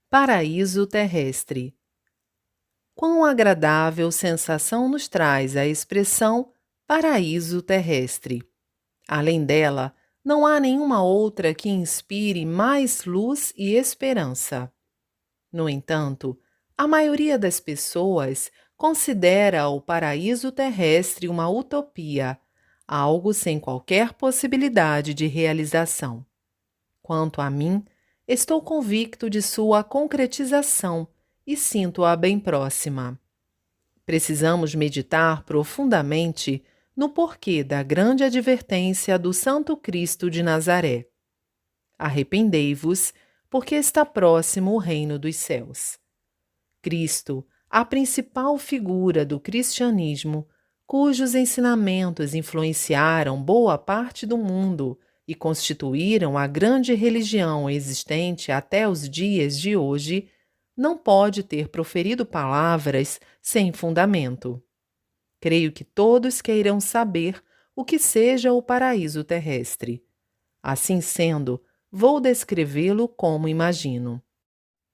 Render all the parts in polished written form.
Paraíso terrestre. Quão agradável sensação nos traz a expressão paraíso terrestre. Além dela, não há nenhuma outra que inspire mais luz e esperança. No entanto, a maioria das pessoas considera o paraíso terrestre uma utopia, algo sem qualquer possibilidade de realização. Quanto a mim, estou convicto de sua concretização e sinto-a bem próxima. Precisamos meditar profundamente no porquê da grande advertência do Santo Cristo de Nazaré. Arrependei-vos, porque está próximo o reino dos céus. Cristo, a principal figura do cristianismo, cujos ensinamentos influenciaram boa parte do mundo e constituíram a grande religião existente até os dias de hoje, não pode ter proferido palavras sem fundamento. Creio que todos queiram saber o que seja o paraíso terrestre. Assim sendo, vou descrevê-lo como imagino.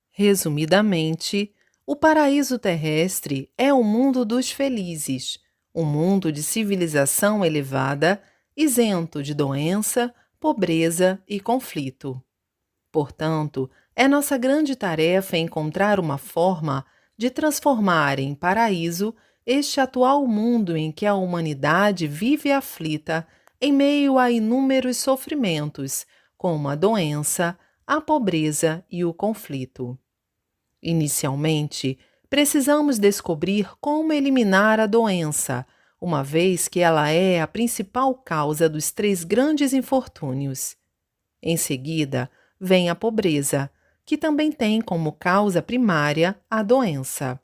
Resumidamente, o paraíso terrestre é o mundo dos felizes, um mundo de civilização elevada, isento de doença, pobreza e conflito. Portanto, é nossa grande tarefa encontrar uma forma de transformar em paraíso este atual mundo em que a humanidade vive aflita em meio a inúmeros sofrimentos, como a doença, a pobreza e o conflito. Inicialmente, precisamos descobrir como eliminar a doença, uma vez que ela é a principal causa dos três grandes infortúnios. Em seguida, vem a pobreza, que também tem como causa primária a doença,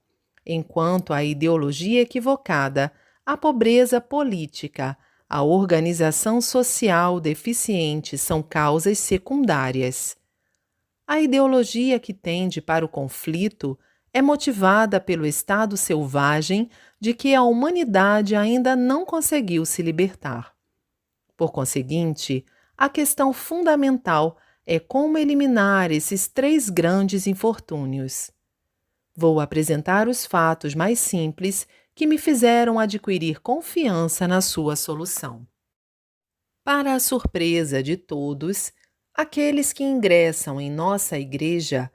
enquanto a ideologia equivocada, a pobreza política, a organização social deficiente são causas secundárias. A ideologia que tende para o conflito é motivada pelo estado selvagem de que a humanidade ainda não conseguiu se libertar. Por conseguinte, a questão fundamental é como eliminar esses três grandes infortúnios. Vou apresentar os fatos mais simples que me fizeram adquirir confiança na sua solução. Para a surpresa de todos, aqueles que ingressam em nossa igreja,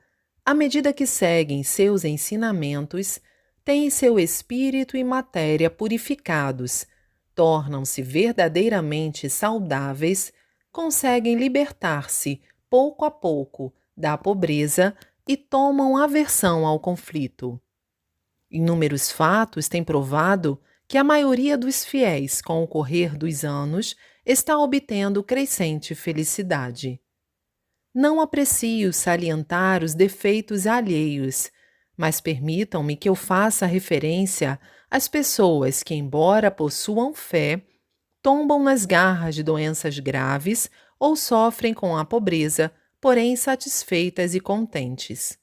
à medida que seguem seus ensinamentos, têm seu espírito e matéria purificados, tornam-se verdadeiramente saudáveis, conseguem libertar-se, pouco a pouco, da pobreza e tomam aversão ao conflito. Inúmeros fatos têm provado que a maioria dos fiéis, com o correr dos anos, está obtendo crescente felicidade. Não aprecio salientar os defeitos alheios, mas permitam-me que eu faça referência às pessoas que, embora possuam fé, tombam nas garras de doenças graves ou sofrem com a pobreza, porém satisfeitas e contentes.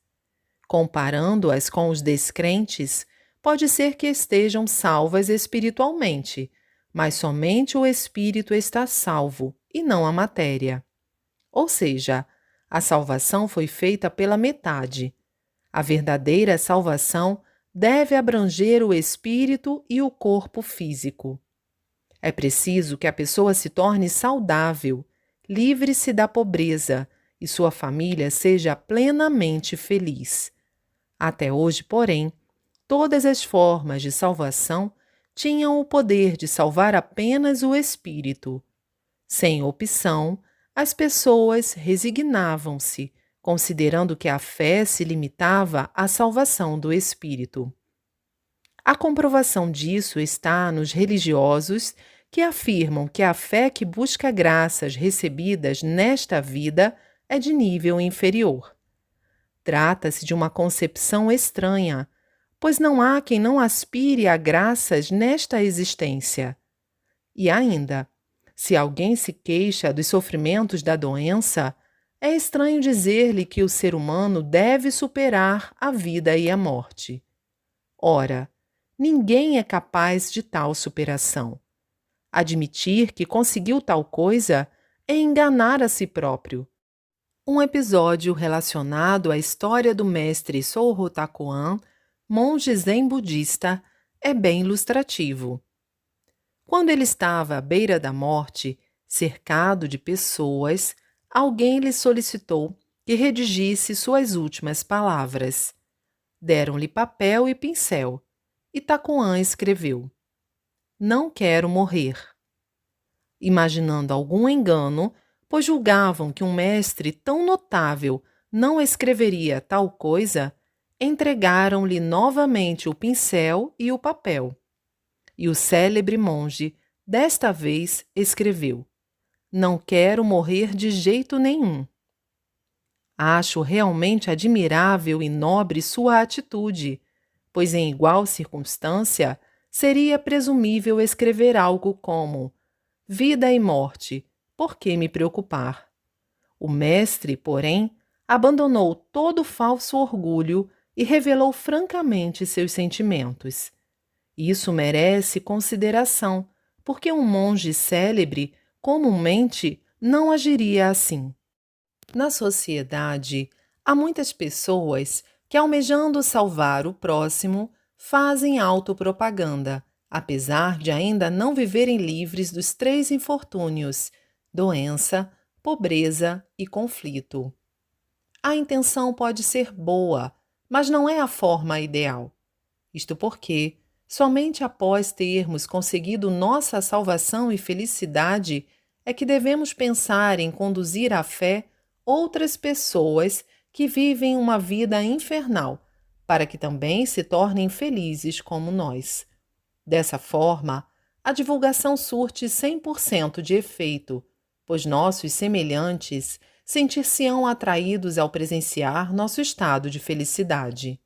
Comparando-as com os descrentes, pode ser que estejam salvas espiritualmente, mas somente o espírito está salvo e não a matéria. Ou seja, a salvação foi feita pela metade. A verdadeira salvação deve abranger o espírito e o corpo físico. É preciso que a pessoa se torne saudável, livre-se da pobreza e sua família seja plenamente feliz. Até hoje, porém, todas as formas de salvação tinham o poder de salvar apenas o espírito. Sem opção, as pessoas resignavam-se, considerando que a fé se limitava à salvação do espírito. A comprovação disso está nos religiosos que afirmam que a fé que busca graças recebidas nesta vida é de nível inferior. Trata-se de uma concepção estranha, pois não há quem não aspire a graças nesta existência. E ainda, se alguém se queixa dos sofrimentos da doença, é estranho dizer-lhe que o ser humano deve superar a vida e a morte. Ora, ninguém é capaz de tal superação. Admitir que conseguiu tal coisa é enganar a si próprio. Um episódio relacionado à história do mestre Soho Takuan, monge zen budista, é bem ilustrativo. Quando ele estava à beira da morte, cercado de pessoas, alguém lhe solicitou que redigisse suas últimas palavras. Deram-lhe papel e pincel, e Takuan escreveu: "Não quero morrer." Imaginando algum engano, pois julgavam que um mestre tão notável não escreveria tal coisa, entregaram-lhe novamente o pincel e o papel. E o célebre monge, desta vez, escreveu: "Não quero morrer de jeito nenhum." Acho realmente admirável e nobre sua atitude, pois em igual circunstância seria presumível escrever algo como: "Vida e morte, por que me preocupar?" O mestre, porém, abandonou todo falso orgulho e revelou francamente seus sentimentos. Isso merece consideração, porque um monge célebre comumente não agiria assim. Na sociedade, há muitas pessoas que, almejando salvar o próximo, fazem autopropaganda, apesar de ainda não viverem livres dos três infortúnios: doença, pobreza e conflito. A intenção pode ser boa, mas não é a forma ideal. Isto porque, somente após termos conseguido nossa salvação e felicidade, é que devemos pensar em conduzir à fé outras pessoas que vivem uma vida infernal, para que também se tornem felizes como nós. Dessa forma, a divulgação surte 100% de efeito, pois nossos semelhantes sentir-se-ão atraídos ao presenciar nosso estado de felicidade.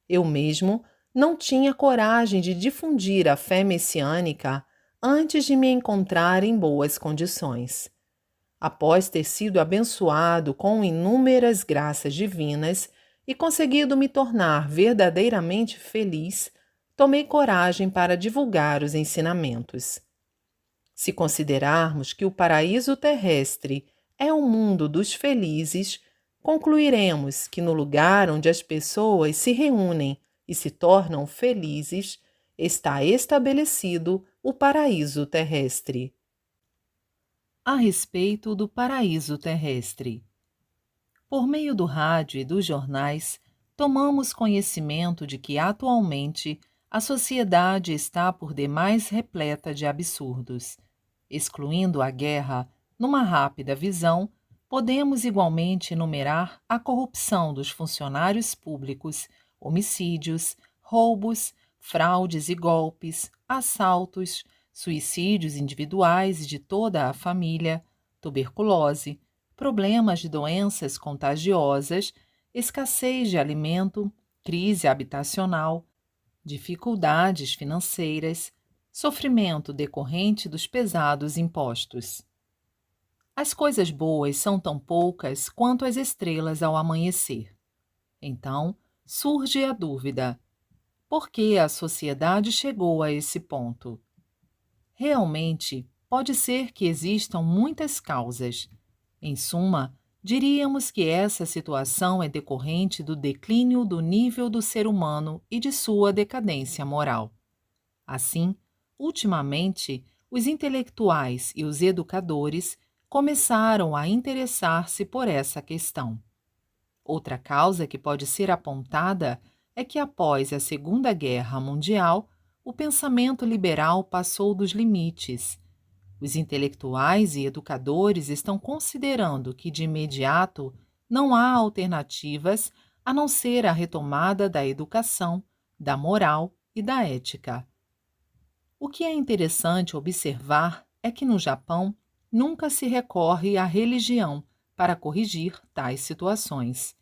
Eu mesmo não tinha coragem de difundir a fé messiânica antes de me encontrar em boas condições. Após ter sido abençoado com inúmeras graças divinas e conseguido me tornar verdadeiramente feliz, tomei coragem para divulgar os ensinamentos. Se considerarmos que o paraíso terrestre é o mundo dos felizes, concluiremos que no lugar onde as pessoas se reúnem e se tornam felizes, está estabelecido o paraíso terrestre. A respeito do paraíso terrestre. Por meio do rádio e dos jornais, tomamos conhecimento de que atualmente a sociedade está por demais repleta de absurdos. Excluindo a guerra, numa rápida visão, podemos igualmente enumerar a corrupção dos funcionários públicos, homicídios, roubos, fraudes e golpes, assaltos, suicídios individuais e de toda a família, tuberculose, problemas de doenças contagiosas, escassez de alimento, crise habitacional, dificuldades financeiras, sofrimento decorrente dos pesados impostos. As coisas boas são tão poucas quanto as estrelas ao amanhecer. Então, surge a dúvida: por que a sociedade chegou a esse ponto? Realmente, pode ser que existam muitas causas. Em suma, diríamos que essa situação é decorrente do declínio do nível do ser humano e de sua decadência moral. Assim, ultimamente, os intelectuais e os educadores começaram a interessar-se por essa questão. Outra causa que pode ser apontada é que, após a Segunda Guerra Mundial, o pensamento liberal passou dos limites. Os intelectuais e educadores estão considerando que, de imediato, não há alternativas a não ser a retomada da educação, da moral e da ética. O que é interessante observar é que, no Japão, nunca se recorre à religião para corrigir tais situações.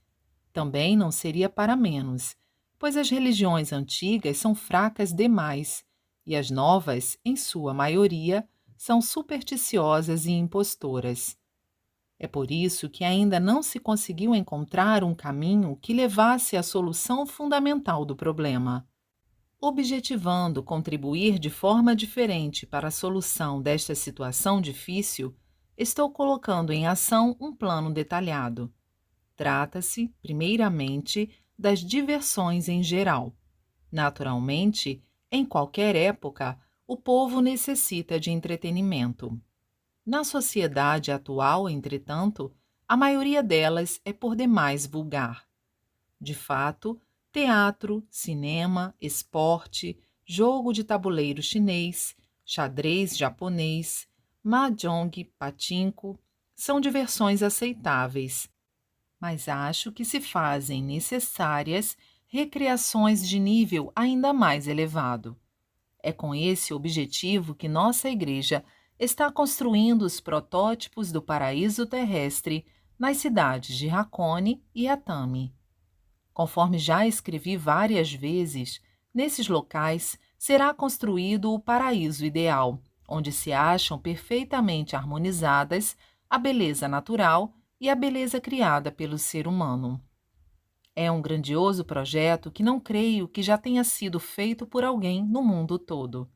Também não seria para menos, pois as religiões antigas são fracas demais e as novas, em sua maioria, são supersticiosas e impostoras. É por isso que ainda não se conseguiu encontrar um caminho que levasse à solução fundamental do problema. Objetivando contribuir de forma diferente para a solução desta situação difícil, estou colocando em ação um plano detalhado. Trata-se, primeiramente, das diversões em geral. Naturalmente, em qualquer época, o povo necessita de entretenimento. Na sociedade atual, entretanto, a maioria delas é por demais vulgar. De fato, teatro, cinema, esporte, jogo de tabuleiro chinês, xadrez japonês, mahjong, pachinko, são diversões aceitáveis, mas acho que se fazem necessárias recreações de nível ainda mais elevado. É com esse objetivo que nossa Igreja está construindo os protótipos do paraíso terrestre nas cidades de Hakone e Atami. Conforme já escrevi várias vezes, nesses locais será construído o paraíso ideal, onde se acham perfeitamente harmonizadas a beleza natural e a beleza criada pelo ser humano. É um grandioso projeto que não creio que já tenha sido feito por alguém no mundo todo.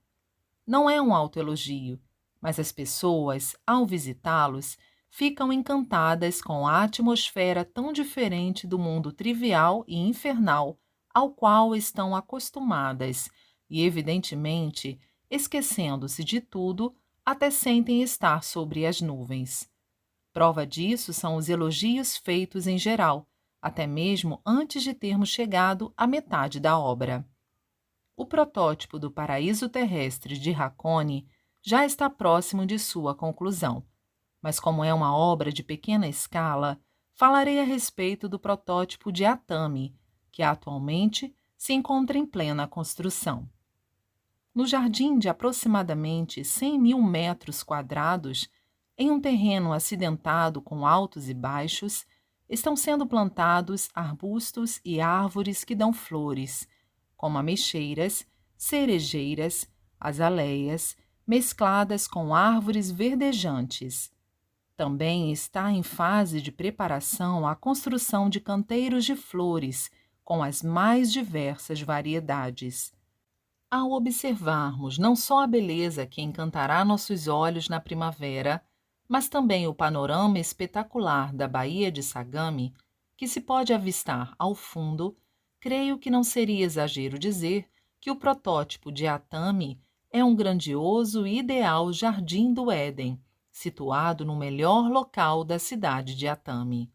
Não é um autoelogio, mas as pessoas, ao visitá-los, ficam encantadas com a atmosfera tão diferente do mundo trivial e infernal ao qual estão acostumadas e, evidentemente, esquecendo-se de tudo, até sentem estar sobre as nuvens. Prova disso são os elogios feitos em geral, até mesmo antes de termos chegado à metade da obra. O protótipo do paraíso terrestre de Hakone já está próximo de sua conclusão, mas como é uma obra de pequena escala, falarei a respeito do protótipo de Atami, que atualmente se encontra em plena construção. No jardim de aproximadamente 100.000 metros quadrados, em um terreno acidentado com altos e baixos, estão sendo plantados arbustos e árvores que dão flores, como ameixeiras, cerejeiras, azaleias, mescladas com árvores verdejantes. Também está em fase de preparação a construção de canteiros de flores, com as mais diversas variedades. Ao observarmos não só a beleza que encantará nossos olhos na primavera, mas também o panorama espetacular da Baía de Sagami, que se pode avistar ao fundo, creio que não seria exagero dizer que o protótipo de Atami é um grandioso e ideal jardim do Éden, situado no melhor local da cidade de Atami.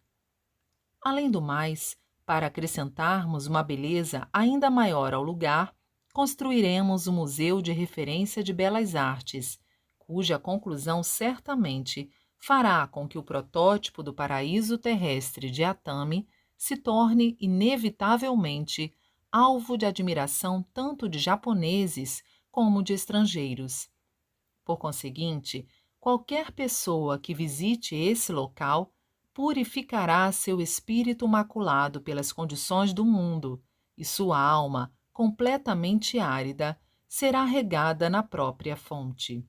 Além do mais, para acrescentarmos uma beleza ainda maior ao lugar, construiremos o Museu de Referência de Belas Artes, cuja conclusão certamente fará com que o protótipo do paraíso terrestre de Atami se torne inevitavelmente alvo de admiração tanto de japoneses como de estrangeiros. Por conseguinte, qualquer pessoa que visite esse local purificará seu espírito maculado pelas condições do mundo e sua alma, completamente árida, será regada na própria fonte.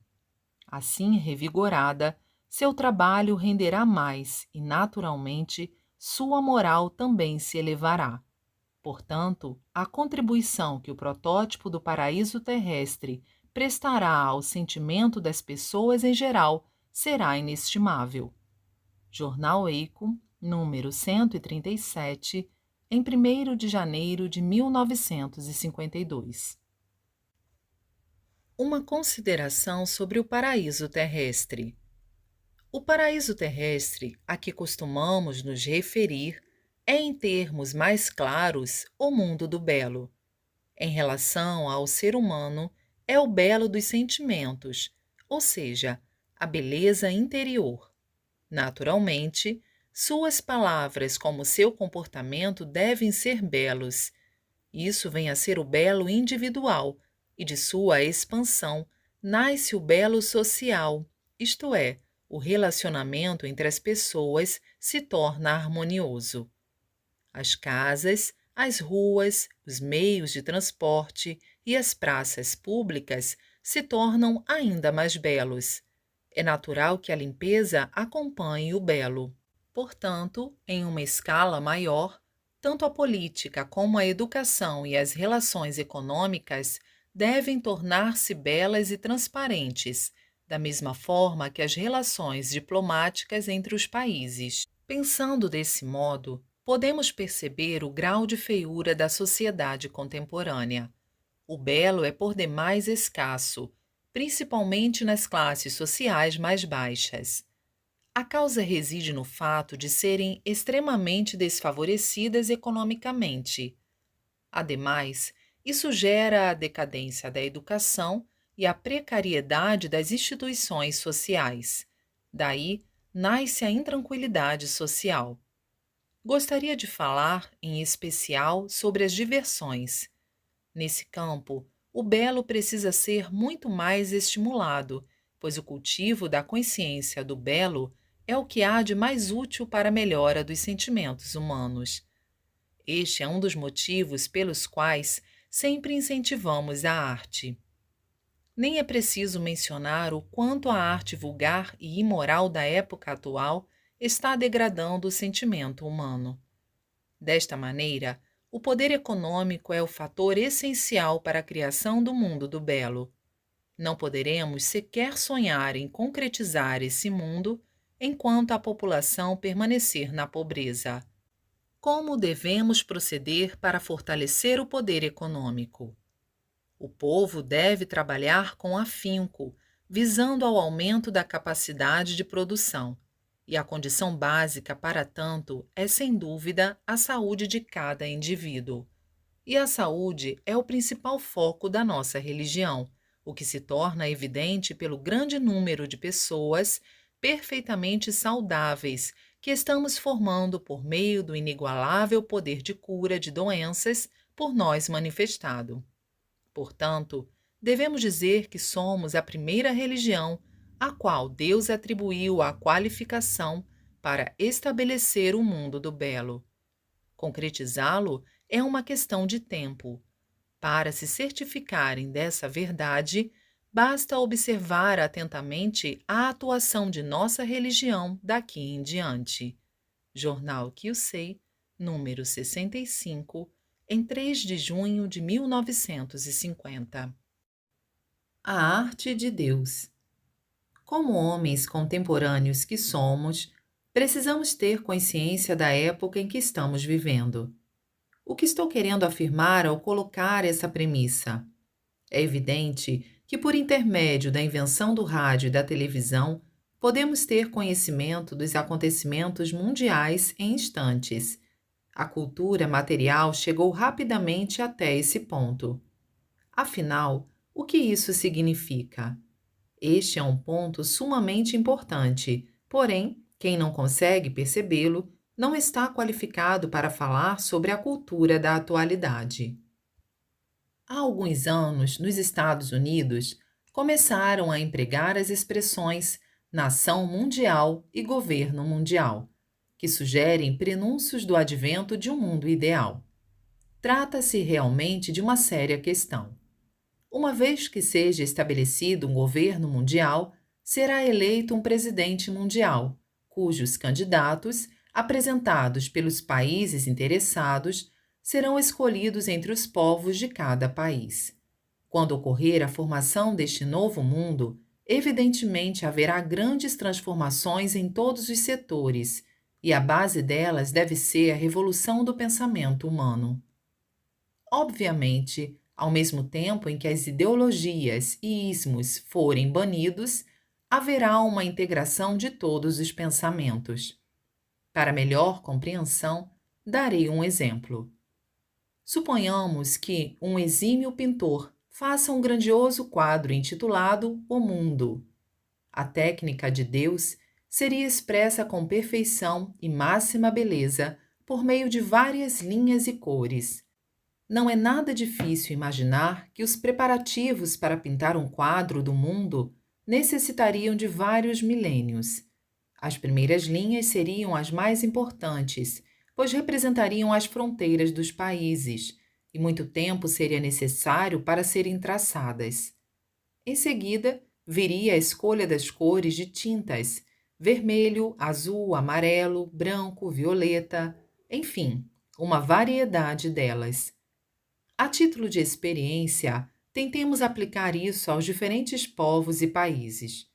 Assim revigorada, seu trabalho renderá mais e, naturalmente, sua moral também se elevará. Portanto, a contribuição que o protótipo do paraíso terrestre prestará ao sentimento das pessoas em geral será inestimável. Jornal Eico, número 137, em 1º de janeiro de 1952. Uma consideração sobre o paraíso terrestre. O paraíso terrestre a que costumamos nos referir é, em termos mais claros, o mundo do belo. Em relação ao ser humano, é o belo dos sentimentos, ou seja, a beleza interior. Naturalmente, suas palavras como seu comportamento devem ser belos. Isso vem a ser o belo individual, e de sua expansão nasce o belo social, isto é, o relacionamento entre as pessoas se torna harmonioso. As casas, as ruas, os meios de transporte e as praças públicas se tornam ainda mais belos. É natural que a limpeza acompanhe o belo. Portanto, em uma escala maior, tanto a política como a educação e as relações econômicas devem tornar-se belas e transparentes, da mesma forma que as relações diplomáticas entre os países. Pensando desse modo, podemos perceber o grau de feiura da sociedade contemporânea. O belo é por demais escasso, principalmente nas classes sociais mais baixas. A causa reside no fato de serem extremamente desfavorecidas economicamente. Ademais, isso gera a decadência da educação e a precariedade das instituições sociais. Daí, nasce a intranquilidade social. Gostaria de falar, em especial, sobre as diversões. Nesse campo, o belo precisa ser muito mais estimulado, pois o cultivo da consciência do belo é o que há de mais útil para a melhora dos sentimentos humanos. Este é um dos motivos pelos quais sempre incentivamos a arte. Nem é preciso mencionar o quanto a arte vulgar e imoral da época atual está degradando o sentimento humano. Desta maneira, o poder econômico é o fator essencial para a criação do mundo do belo. Não poderemos sequer sonhar em concretizar esse mundo enquanto a população permanecer na pobreza. Como devemos proceder para fortalecer o poder econômico? O povo deve trabalhar com afinco, visando ao aumento da capacidade de produção. E a condição básica para tanto é, sem dúvida, a saúde de cada indivíduo. E a saúde é o principal foco da nossa religião, o que se torna evidente pelo grande número de pessoas perfeitamente saudáveis que estamos formando por meio do inigualável poder de cura de doenças por nós manifestado. Portanto, devemos dizer que somos a primeira religião a qual Deus atribuiu a qualificação para estabelecer o mundo do belo. Concretizá-lo é uma questão de tempo. Para se certificarem dessa verdade, basta observar atentamente a atuação de nossa religião daqui em diante. Jornal Kyusei, número 65, em 3 de junho de 1950. A arte de Deus. Como homens contemporâneos que somos, precisamos ter consciência da época em que estamos vivendo. O que estou querendo afirmar ao colocar essa premissa? É evidente que, por intermédio da invenção do rádio e da televisão, podemos ter conhecimento dos acontecimentos mundiais em instantes. A cultura material chegou rapidamente até esse ponto. Afinal, o que isso significa? Este é um ponto sumamente importante, porém, quem não consegue percebê-lo não está qualificado para falar sobre a cultura da atualidade. Há alguns anos, nos Estados Unidos, começaram a empregar as expressões nação mundial e governo mundial, que sugerem prenúncios do advento de um mundo ideal. Trata-se realmente de uma séria questão. Uma vez que seja estabelecido um governo mundial, será eleito um presidente mundial, cujos candidatos, apresentados pelos países interessados, serão escolhidos entre os povos de cada país. Quando ocorrer a formação deste novo mundo, evidentemente haverá grandes transformações em todos os setores, e a base delas deve ser a revolução do pensamento humano. Obviamente, ao mesmo tempo em que as ideologias e ismos forem banidos, haverá uma integração de todos os pensamentos. Para melhor compreensão, darei um exemplo. Suponhamos que um exímio pintor faça um grandioso quadro intitulado O Mundo. A técnica de Deus seria expressa com perfeição e máxima beleza por meio de várias linhas e cores. Não é nada difícil imaginar que os preparativos para pintar um quadro do mundo necessitariam de vários milênios. As primeiras linhas seriam as mais importantes, pois representariam as fronteiras dos países, e muito tempo seria necessário para serem traçadas. Em seguida, viria a escolha das cores de tintas: vermelho, azul, amarelo, branco, violeta, enfim, uma variedade delas. A título de experiência, tentemos aplicar isso aos diferentes povos e países.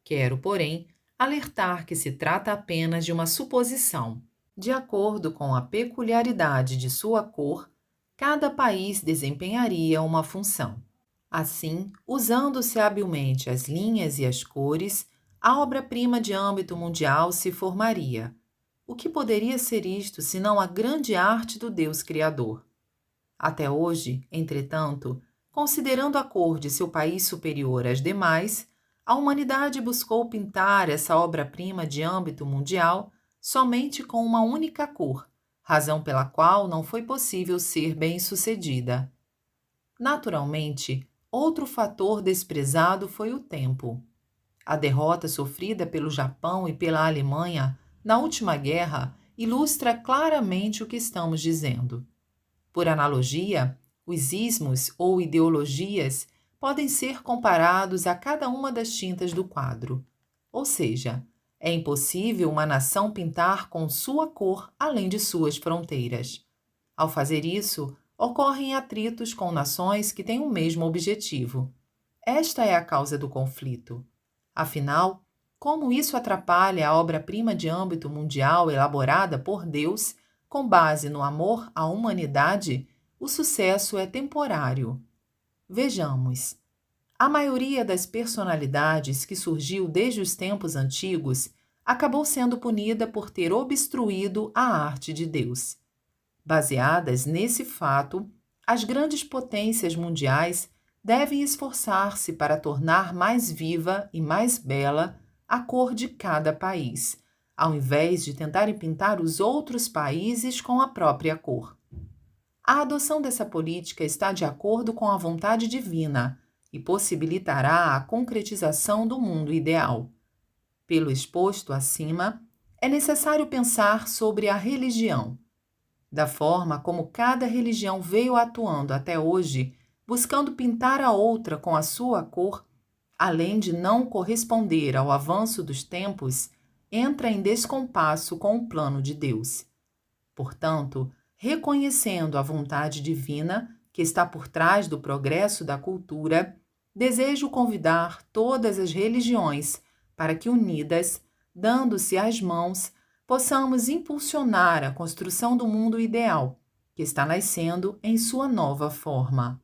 Quero, porém, alertar que se trata apenas de uma suposição. De acordo com a peculiaridade de sua cor, cada país desempenharia uma função. Assim, usando-se habilmente as linhas e as cores, a obra-prima de âmbito mundial se formaria. O que poderia ser isto senão a grande arte do Deus Criador? Até hoje, entretanto, considerando a cor de seu país superior às demais, a humanidade buscou pintar essa obra-prima de âmbito mundial somente com uma única cor, razão pela qual não foi possível ser bem-sucedida. Naturalmente, outro fator desprezado foi o tempo. A derrota sofrida pelo Japão e pela Alemanha na última guerra ilustra claramente o que estamos dizendo. Por analogia, os ismos ou ideologias podem ser comparados a cada uma das tintas do quadro. Ou seja, é impossível uma nação pintar com sua cor além de suas fronteiras. Ao fazer isso, ocorrem atritos com nações que têm o mesmo objetivo. Esta é a causa do conflito. Afinal, como isso atrapalha a obra-prima de âmbito mundial elaborada por Deus, com base no amor à humanidade, o sucesso é temporário. Vejamos. A maioria das personalidades que surgiu desde os tempos antigos acabou sendo punida por ter obstruído a arte de Deus. Baseadas nesse fato, as grandes potências mundiais devem esforçar-se para tornar mais viva e mais bela a cor de cada país, ao invés de tentarem pintar os outros países com a própria cor. A adoção dessa política está de acordo com a vontade divina e possibilitará a concretização do mundo ideal. Pelo exposto acima, é necessário pensar sobre a religião. Da forma como cada religião veio atuando até hoje, buscando pintar a outra com a sua cor, além de não corresponder ao avanço dos tempos, entra em descompasso com o plano de Deus. Portanto, reconhecendo a vontade divina que está por trás do progresso da cultura, desejo convidar todas as religiões para que, unidas, dando-se as mãos, possamos impulsionar a construção do mundo ideal, que está nascendo em sua nova forma.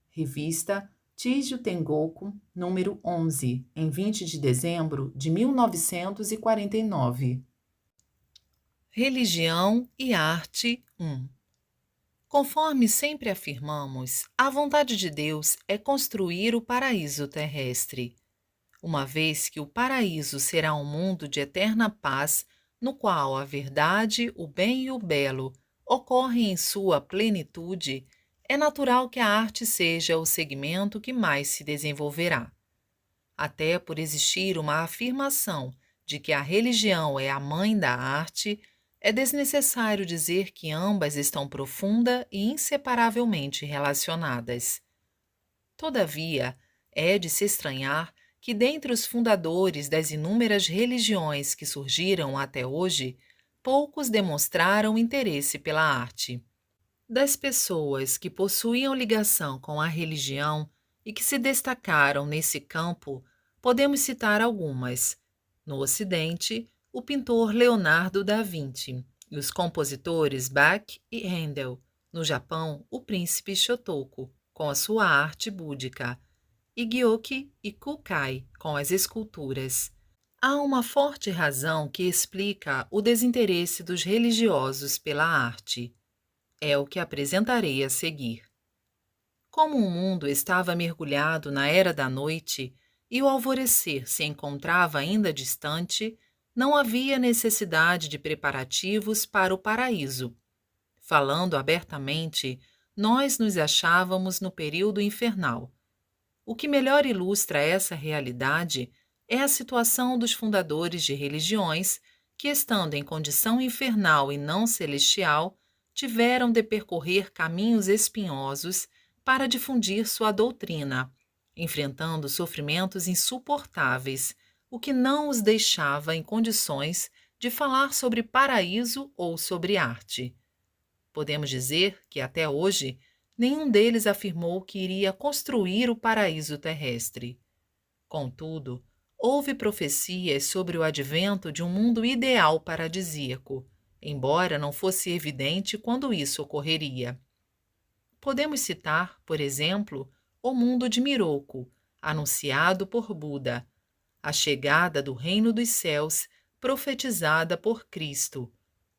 Revista Chijo Tengoku, número 11, em 20 de dezembro de 1949. Religião e Arte 1. Conforme sempre afirmamos, a vontade de Deus é construir o paraíso terrestre, uma vez que o paraíso será um mundo de eterna paz, no qual a verdade, o bem e o belo ocorrem em sua plenitude, é natural que a arte seja o segmento que mais se desenvolverá. Até por existir uma afirmação de que a religião é a mãe da arte, é desnecessário dizer que ambas estão profunda e inseparavelmente relacionadas. Todavia, é de se estranhar que dentre os fundadores das inúmeras religiões que surgiram até hoje, poucos demonstraram interesse pela arte. Das pessoas que possuíam ligação com a religião e que se destacaram nesse campo, podemos citar algumas. No Ocidente, o pintor Leonardo da Vinci e os compositores Bach e Handel. No Japão, o príncipe Shotoku, com a sua arte búdica, e Gyoki e Kukai, com as esculturas. Há uma forte razão que explica o desinteresse dos religiosos pela arte. É o que apresentarei a seguir. Como o mundo estava mergulhado na era da noite e o alvorecer se encontrava ainda distante, não havia necessidade de preparativos para o paraíso. Falando abertamente, nós nos achávamos no período infernal. O que melhor ilustra essa realidade é a situação dos fundadores de religiões que, estando em condição infernal e não celestial, tiveram de percorrer caminhos espinhosos para difundir sua doutrina, enfrentando sofrimentos insuportáveis, o que não os deixava em condições de falar sobre paraíso ou sobre arte. Podemos dizer que, até hoje, nenhum deles afirmou que iria construir o paraíso terrestre. Contudo, Houve profecias sobre o advento de um mundo ideal paradisíaco, embora não fosse evidente quando isso ocorreria. Podemos citar, por exemplo, o mundo de Miroku, anunciado por Buda, a chegada do reino dos céus, profetizada por Cristo,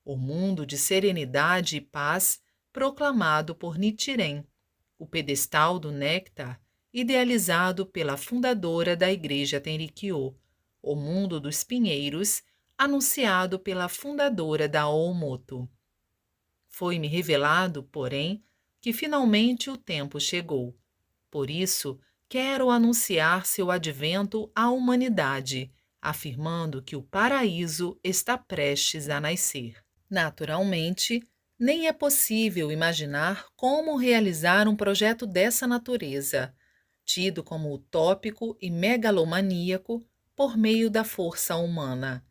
o mundo de serenidade e paz, proclamado por Nichiren, o pedestal do néctar, idealizado pela fundadora da Igreja Tenrikyo, o mundo dos pinheiros, anunciado pela fundadora da Oomoto. Foi-me revelado, porém, que finalmente o tempo chegou. Por isso, quero anunciar seu advento à humanidade, afirmando que o paraíso está prestes a nascer. Naturalmente, nem é possível imaginar como realizar um projeto dessa natureza, tido como utópico e megalomaníaco por meio da força humana.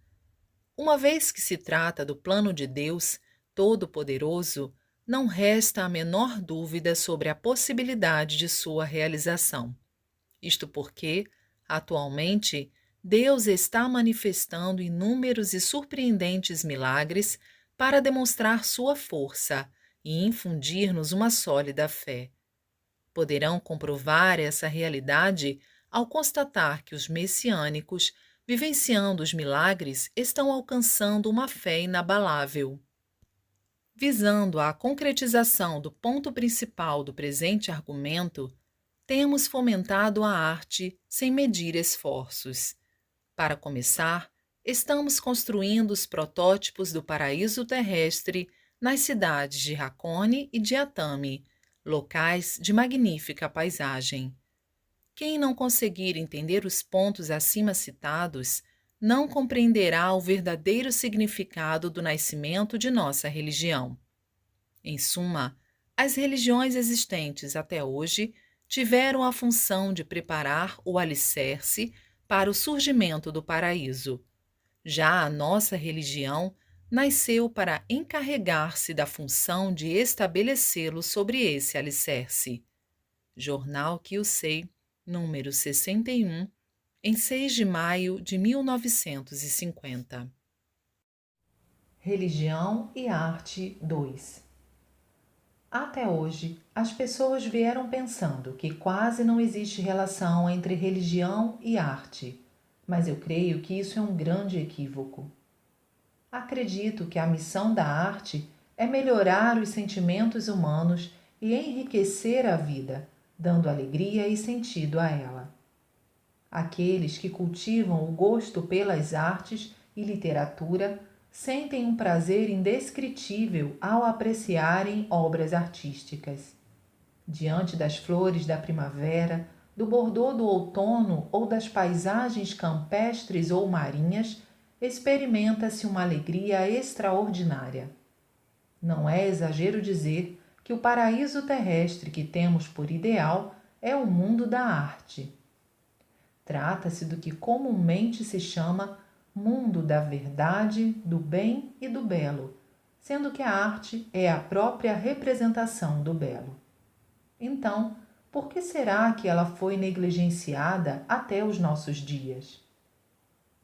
Uma vez que se trata do plano de Deus Todo-Poderoso, não resta a menor dúvida sobre a possibilidade de sua realização. Isto porque, atualmente, Deus está manifestando inúmeros e surpreendentes milagres para demonstrar sua força e infundir-nos uma sólida fé. Poderão comprovar essa realidade ao constatar que os messiânicos, vivenciando os milagres, estão alcançando uma fé inabalável. Visando a concretização do ponto principal do presente argumento, temos fomentado a arte sem medir esforços. Para começar, estamos construindo os protótipos do paraíso terrestre nas cidades de Hakone e de Atami, locais de magnífica paisagem. Quem não conseguir entender os pontos acima citados, não compreenderá o verdadeiro significado do nascimento de nossa religião. Em suma, as religiões existentes até hoje tiveram a função de preparar o alicerce para o surgimento do paraíso. Já a nossa religião nasceu para encarregar-se da função de estabelecê-lo sobre esse alicerce. Jornal Kyusei, número 61, em 6 de maio de 1950. Religião e Arte 2. Até hoje, as pessoas vieram pensando que quase não existe relação entre religião e arte, mas eu creio que isso é um grande equívoco. Acredito que a missão da arte é melhorar os sentimentos humanos e enriquecer a vida, dando alegria e sentido a ela. Aqueles que cultivam o gosto pelas artes e literatura sentem um prazer indescritível ao apreciarem obras artísticas. Diante das flores da primavera, do bordô do outono ou das paisagens campestres ou marinhas, experimenta-se uma alegria extraordinária. Não é exagero dizer que o paraíso terrestre que temos por ideal é o mundo da arte. Trata-se do que comumente se chama mundo da verdade, do bem e do belo, sendo que a arte é a própria representação do belo. Então, por que será que ela foi negligenciada até os nossos dias?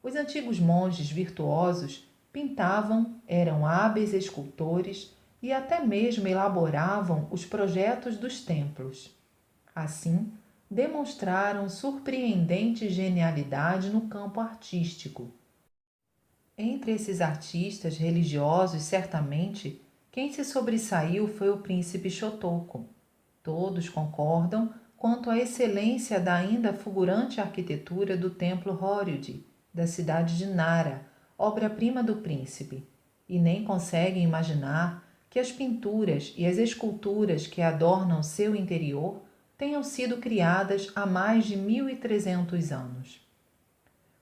Os antigos monges virtuosos pintavam, eram hábeis escultores e até mesmo elaboravam os projetos dos templos. Assim, demonstraram surpreendente genialidade no campo artístico. Entre esses artistas religiosos, certamente, quem se sobressaiu foi o príncipe Shotoko. Todos concordam quanto à excelência da ainda fulgurante arquitetura do templo Horyuji, da cidade de Nara, obra-prima do príncipe, e nem conseguem imaginar que as pinturas e as esculturas que adornam seu interior tenham sido criadas há mais de 1300 anos.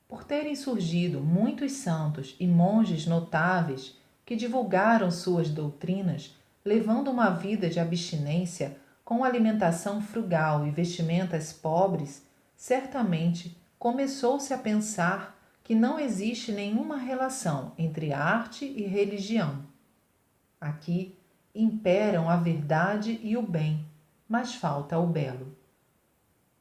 Por terem surgido muitos santos e monges notáveis que divulgaram suas doutrinas, levando uma vida de abstinência com alimentação frugal e vestimentas pobres, certamente começou-se a pensar que não existe nenhuma relação entre arte e religião. Aqui imperam a verdade e o bem, mas falta o belo.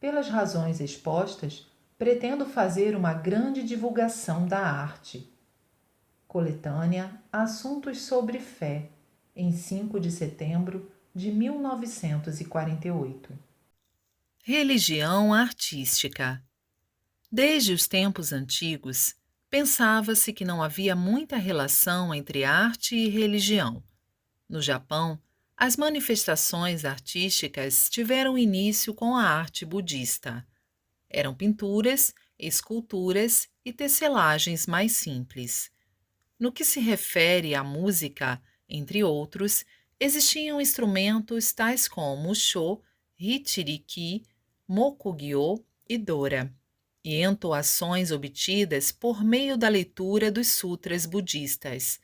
Pelas razões expostas, Pretendo fazer uma grande divulgação da arte. Coletânea Assuntos sobre Fé, em 5 de setembro de 1948. Religião artística. Desde os tempos antigos, pensava-se que não havia muita relação entre arte e religião. No Japão, as manifestações artísticas tiveram início com a arte budista. Eram pinturas, esculturas e tecelagens mais simples. No que se refere à música, entre outros, existiam instrumentos tais como o sho, hichiriki, mokugyo e dora, e entoações obtidas por meio da leitura dos sutras budistas.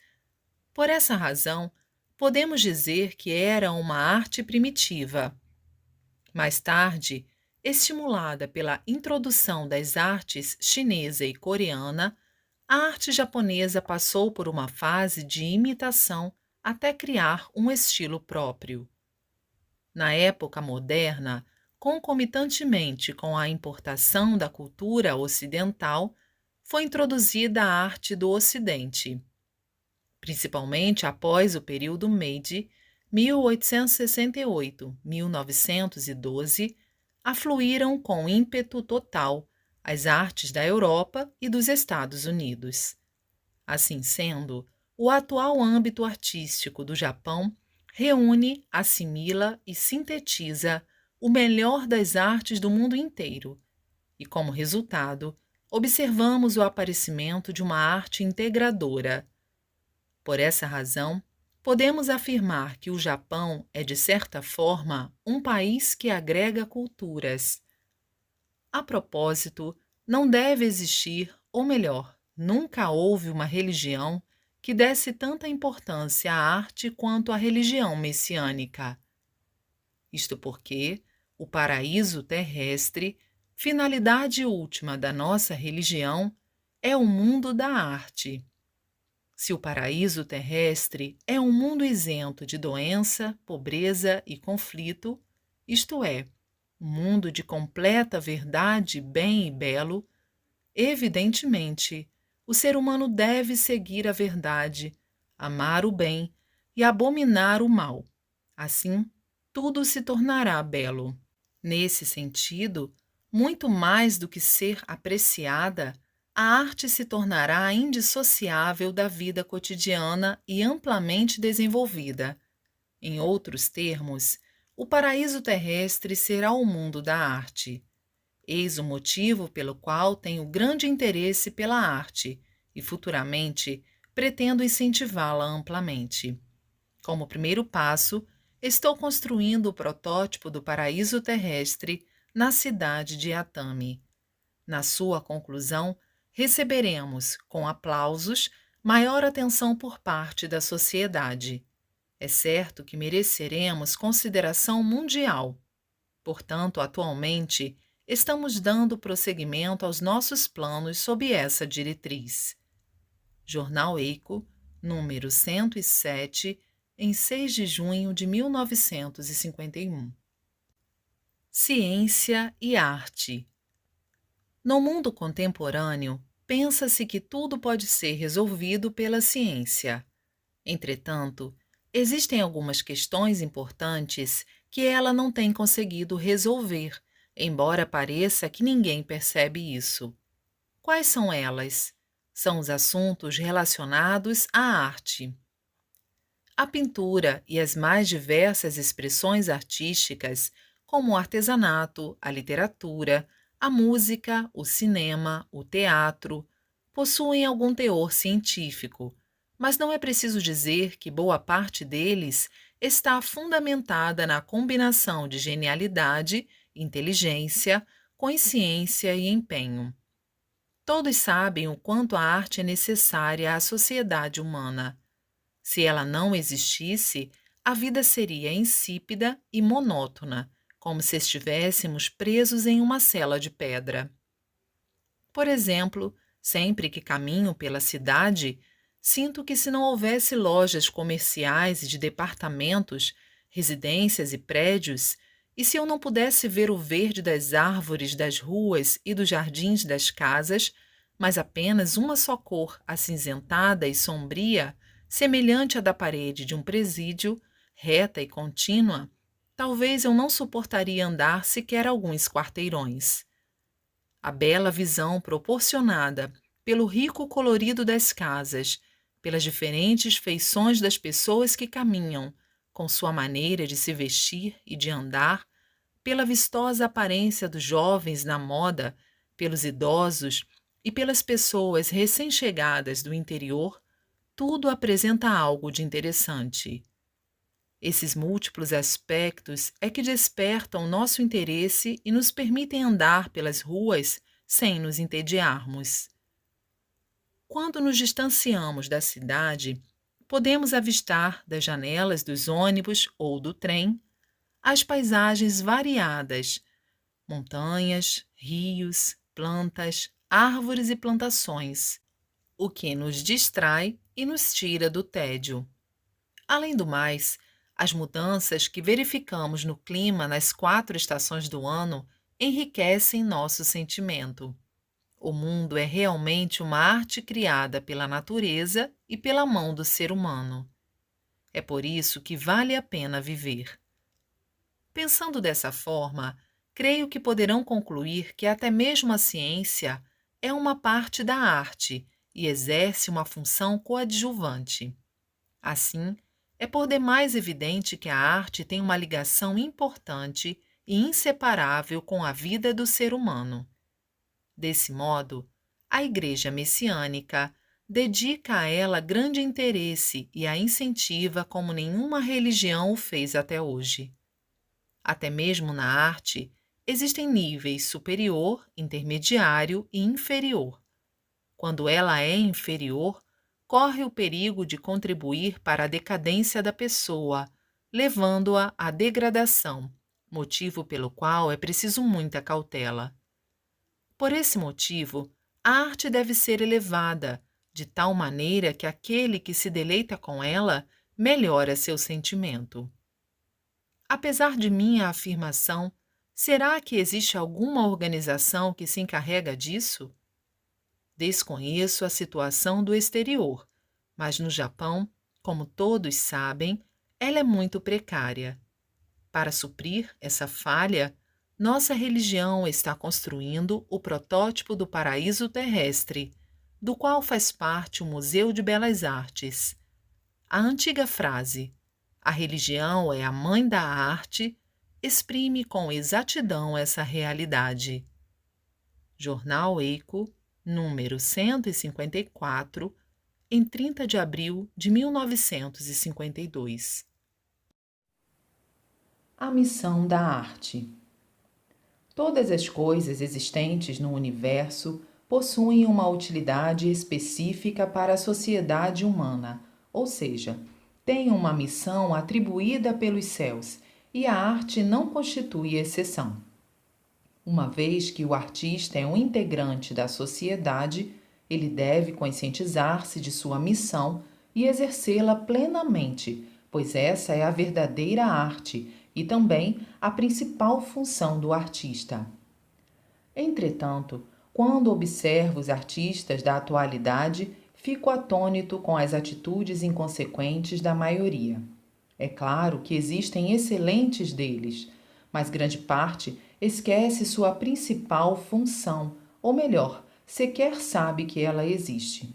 Por essa razão, podemos dizer que era uma arte primitiva. Mais tarde, estimulada pela introdução das artes chinesa e coreana, a arte japonesa passou por uma fase de imitação até criar um estilo próprio. Na época moderna, concomitantemente com a importação da cultura ocidental, foi introduzida a arte do Ocidente. Principalmente após o período Meiji, 1868-1912, afluíram com ímpeto total as artes da Europa e dos Estados Unidos. Assim sendo, o atual âmbito artístico do Japão reúne, assimila e sintetiza o melhor das artes do mundo inteiro, e, como resultado, observamos o aparecimento de uma arte integradora. Por essa razão, podemos afirmar que o Japão é, de certa forma, um país que agrega culturas. A propósito, não deve existir, ou melhor, nunca houve uma religião que desse tanta importância à arte quanto a religião messiânica. Isto porque o paraíso terrestre, finalidade última da nossa religião, é o mundo da arte. Se o paraíso terrestre é um mundo isento de doença, pobreza e conflito, isto é, um mundo de completa verdade, bem e belo, evidentemente, o ser humano deve seguir a verdade, amar o bem e abominar o mal. Assim, tudo se tornará belo. Nesse sentido, muito mais do que ser apreciada, a arte se tornará indissociável da vida cotidiana e amplamente desenvolvida. Em outros termos, o paraíso terrestre será o mundo da arte. Eis o motivo pelo qual tenho grande interesse pela arte e, futuramente, pretendo incentivá-la amplamente. Como primeiro passo, estou construindo o protótipo do paraíso terrestre na cidade de Atami. Na sua conclusão, receberemos, com aplausos, maior atenção por parte da sociedade. É certo que mereceremos consideração mundial. Portanto, atualmente, estamos dando prosseguimento aos nossos planos sob essa diretriz. Jornal Eiko, número 107, em 6 de junho de 1951. Ciência e arte. No mundo contemporâneo, pensa-se que tudo pode ser resolvido pela ciência. Entretanto, existem algumas questões importantes que ela não tem conseguido resolver, embora pareça que ninguém percebe isso. Quais são elas? São os assuntos relacionados à arte. A pintura e as mais diversas expressões artísticas, como o artesanato, a literatura, a música, o cinema, o teatro, possuem algum teor científico, mas não é preciso dizer que boa parte deles está fundamentada na combinação de genialidade, inteligência, consciência e empenho. Todos sabem o quanto a arte é necessária à sociedade humana. Se ela não existisse, a vida seria insípida e monótona, como se estivéssemos presos em uma cela de pedra. Por exemplo, sempre que caminho pela cidade, sinto que se não houvesse lojas comerciais e de departamentos, residências e prédios, E se eu não pudesse ver o verde das árvores das ruas e dos jardins das casas, mas apenas uma só cor acinzentada e sombria, semelhante à da parede de um presídio, reta e contínua, talvez eu não suportaria andar sequer alguns quarteirões. A bela visão proporcionada pelo rico colorido das casas, pelas diferentes feições das pessoas que caminham, com sua maneira de se vestir e de andar, pela vistosa aparência dos jovens na moda, pelos idosos e pelas pessoas recém-chegadas do interior, tudo apresenta algo de interessante. Esses múltiplos aspectos é que despertam nosso interesse e nos permitem andar pelas ruas sem nos entediarmos. Quando nos distanciamos da cidade, podemos avistar das janelas dos ônibus ou do trem as paisagens variadas, montanhas, rios, plantas, árvores e plantações, o que nos distrai e nos tira do tédio. Além do mais, as mudanças que verificamos no clima nas 4 estações do ano enriquecem nosso sentimento. O mundo é realmente uma arte criada pela natureza e pela mão do ser humano. É por isso que vale a pena viver. Pensando dessa forma, creio que poderão concluir que até mesmo a ciência é uma parte da arte e exerce uma função coadjuvante. Assim, é por demais evidente que a arte tem uma ligação importante e inseparável com a vida do ser humano. Desse modo, a Igreja Messiânica dedica a ela grande interesse e a incentiva como nenhuma religião o fez até hoje. Até mesmo na arte, existem níveis superior, intermediário e inferior. Quando ela é inferior, corre o perigo de contribuir para a decadência da pessoa, levando-a à degradação, motivo pelo qual é preciso muita cautela. Por esse motivo, a arte deve ser elevada, de tal maneira que aquele que se deleita com ela melhora seu sentimento. Apesar de minha afirmação, será que existe alguma organização que se encarrega disso? Desconheço a situação do exterior, mas no Japão, como todos sabem, ela é muito precária. Para suprir essa falha, nossa religião está construindo o protótipo do paraíso terrestre, do qual faz parte o Museu de Belas Artes. A antiga frase "a religião é a mãe da arte" exprime com exatidão essa realidade. Jornal Eico, número 154, em 30 de abril de 1952. A missão da arte. Todas as coisas existentes no universo possuem uma utilidade específica para a sociedade humana, ou seja, têm uma missão atribuída pelos céus, e a arte não constitui exceção. Uma vez que o artista é um integrante da sociedade, ele deve conscientizar-se de sua missão e exercê-la plenamente, pois essa é a verdadeira arte e também a principal função do artista. Entretanto, quando observo os artistas da atualidade, fico atônito com as atitudes inconsequentes da maioria. É claro que existem excelentes deles, mas grande parte esquece sua principal função, ou melhor, sequer sabe que ela existe.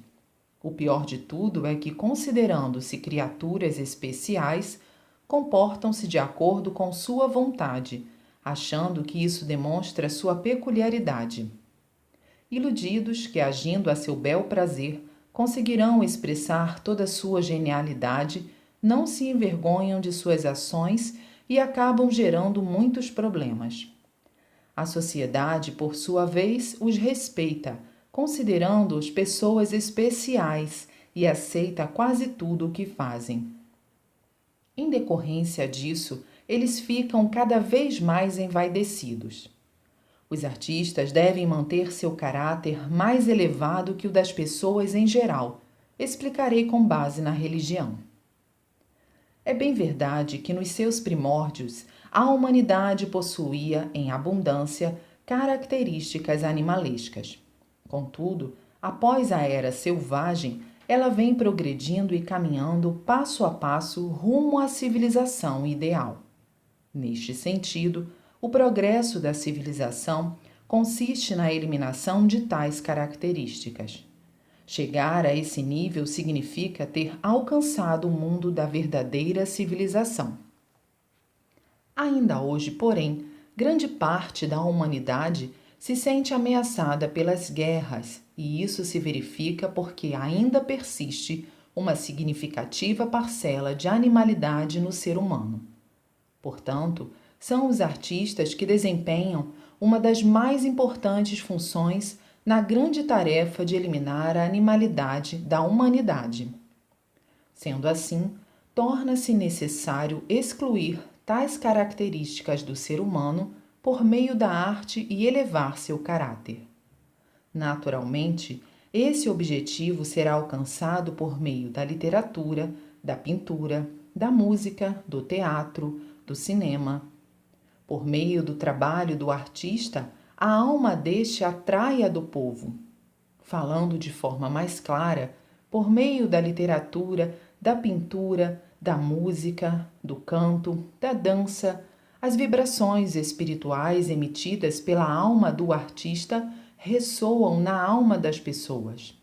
O pior de tudo é que, considerando-se criaturas especiais, comportam-se de acordo com sua vontade, achando que isso demonstra sua peculiaridade. Iludidos que, agindo a seu bel prazer, conseguirão expressar toda sua genialidade, não se envergonham de suas ações e acabam gerando muitos problemas. A sociedade, por sua vez, os respeita, considerando-os pessoas especiais e aceita quase tudo o que fazem. Em decorrência disso, eles ficam cada vez mais envaidecidos. Os artistas devem manter seu caráter mais elevado que o das pessoas em geral. Explicarei com base na religião. É bem verdade que nos seus primórdios a humanidade possuía em abundância características animalescas. Contudo, após a era selvagem, ela vem progredindo e caminhando passo a passo rumo à civilização ideal. Neste sentido, o progresso da civilização consiste na eliminação de tais características. Chegar a esse nível significa ter alcançado o mundo da verdadeira civilização. Ainda hoje, porém, grande parte da humanidade se sente ameaçada pelas guerras, e isso se verifica porque ainda persiste uma significativa parcela de animalidade no ser humano. Portanto, são os artistas que desempenham uma das mais importantes funções na grande tarefa de eliminar a animalidade da humanidade. Sendo assim, torna-se necessário excluir tais características do ser humano por meio da arte e elevar seu caráter. Naturalmente, esse objetivo será alcançado por meio da literatura, da pintura, da música, do teatro, do cinema. Por meio do trabalho do artista, a alma deste atrai a do povo. Falando de forma mais clara, por meio da literatura, da pintura, da música, do canto, da dança, as vibrações espirituais emitidas pela alma do artista ressoam na alma das pessoas.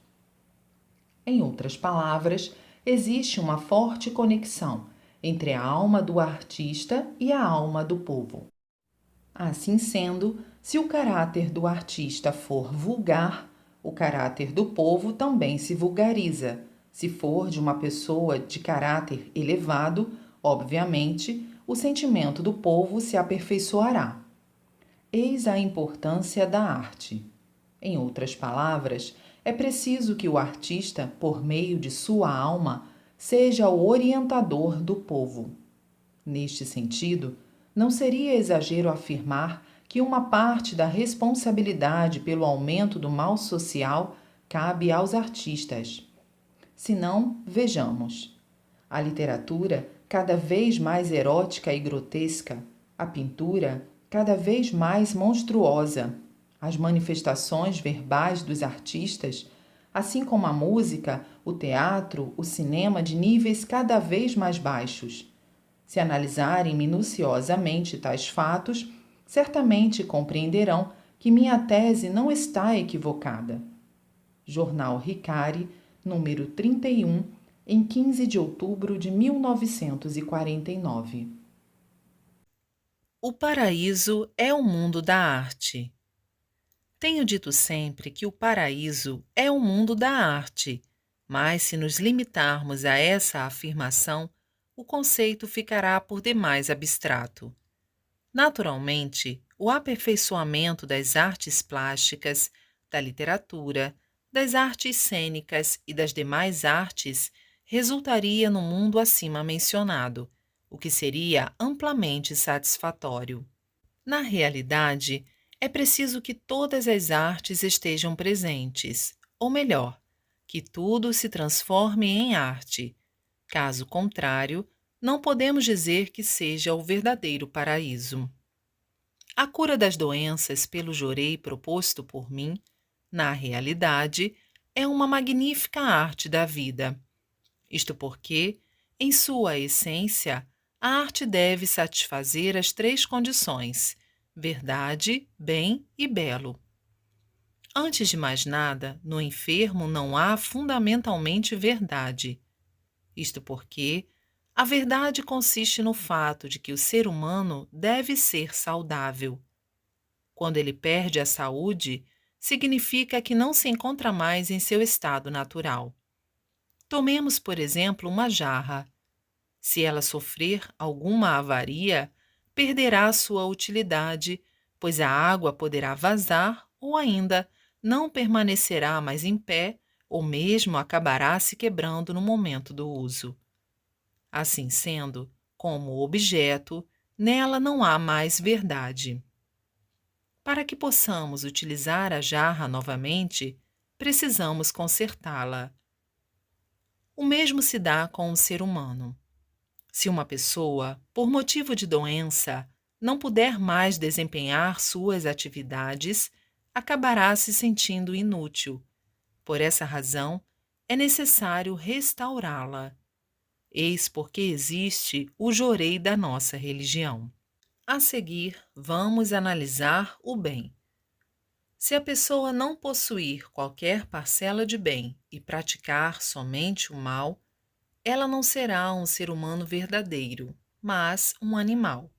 Em outras palavras, existe uma forte conexão entre a alma do artista e a alma do povo. Assim sendo, se o caráter do artista for vulgar, o caráter do povo também se vulgariza. Se for de uma pessoa de caráter elevado, obviamente, o sentimento do povo se aperfeiçoará. Eis a importância da arte. Em outras palavras, é preciso que o artista, por meio de sua alma, seja o orientador do povo. Neste sentido, não seria exagero afirmar que uma parte da responsabilidade pelo aumento do mal social cabe aos artistas. Se não, vejamos. A literatura, cada vez mais erótica e grotesca, a pintura, cada vez mais monstruosa, as manifestações verbais dos artistas, assim como a música, o teatro, o cinema de níveis cada vez mais baixos. Se analisarem minuciosamente tais fatos, certamente compreenderão que minha tese não está equivocada. Jornal Ricari, número 31, em 15 de outubro de 1949. O paraíso é o mundo da arte. Tenho dito sempre que o paraíso é o mundo da arte, mas se nos limitarmos a essa afirmação, o conceito ficará por demais abstrato. Naturalmente, o aperfeiçoamento das artes plásticas, da literatura, das artes cênicas e das demais artes resultaria no mundo acima mencionado, o que seria amplamente satisfatório. Na realidade, é preciso que todas as artes estejam presentes, ou melhor, que tudo se transforme em arte. Caso contrário, não podemos dizer que seja o verdadeiro paraíso. A cura das doenças pelo jorei proposto por mim, na realidade, é uma magnífica arte da vida. Isto porque, em sua essência, a arte deve satisfazer as três condições: verdade, bem e belo. Antes de mais nada, no enfermo não há fundamentalmente verdade. Isto porque a verdade consiste no fato de que o ser humano deve ser saudável. Quando ele perde a saúde, significa que não se encontra mais em seu estado natural. Tomemos, por exemplo, uma jarra. Se ela sofrer alguma avaria, perderá sua utilidade, pois a água poderá vazar ou ainda não permanecerá mais em pé ou mesmo acabará se quebrando no momento do uso. Assim sendo, como objeto, nela não há mais verdade. Para que possamos utilizar a jarra novamente, precisamos consertá-la. O mesmo se dá com o ser humano. Se uma pessoa, por motivo de doença, não puder mais desempenhar suas atividades, acabará se sentindo inútil. Por essa razão, é necessário restaurá-la. Eis porque existe o jorei da nossa religião. A seguir, vamos analisar o bem. Se a pessoa não possuir qualquer parcela de bem e praticar somente o mal, ela não será um ser humano verdadeiro, mas um animal.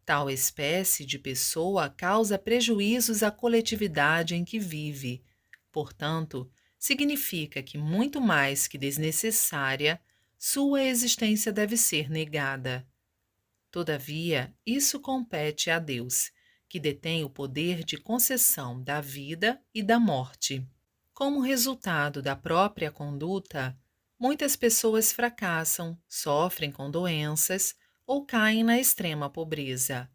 Tal espécie de pessoa causa prejuízos à coletividade em que vive. Portanto, significa que, muito mais que desnecessária, sua existência deve ser negada. Todavia, isso compete a Deus, que detém o poder de concessão da vida e da morte. Como resultado da própria conduta, muitas pessoas fracassam, sofrem com doenças ou caem na extrema pobreza.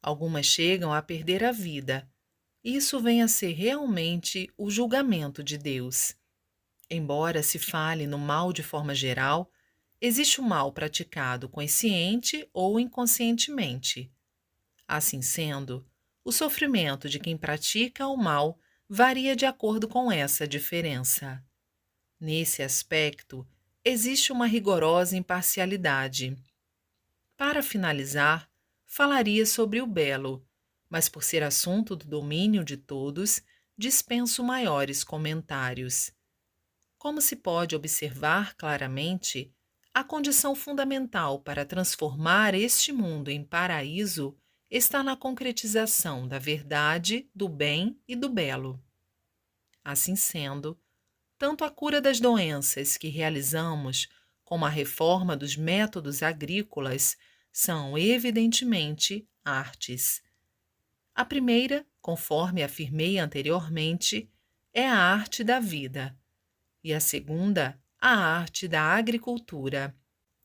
Algumas chegam a perder a vida. Isso vem a ser realmente o julgamento de Deus. Embora se fale no mal de forma geral, existe o mal praticado consciente ou inconscientemente. Assim sendo, o sofrimento de quem pratica o mal varia de acordo com essa diferença. Nesse aspecto, existe uma rigorosa imparcialidade. Para finalizar, falaria sobre o belo, mas por ser assunto do domínio de todos, dispenso maiores comentários. Como se pode observar claramente, a condição fundamental para transformar este mundo em paraíso está na concretização da verdade, do bem e do belo. Assim sendo, tanto a cura das doenças que realizamos, como a reforma dos métodos agrícolas, são evidentemente artes. A primeira, conforme afirmei anteriormente, é a arte da vida, e a segunda, a arte da agricultura.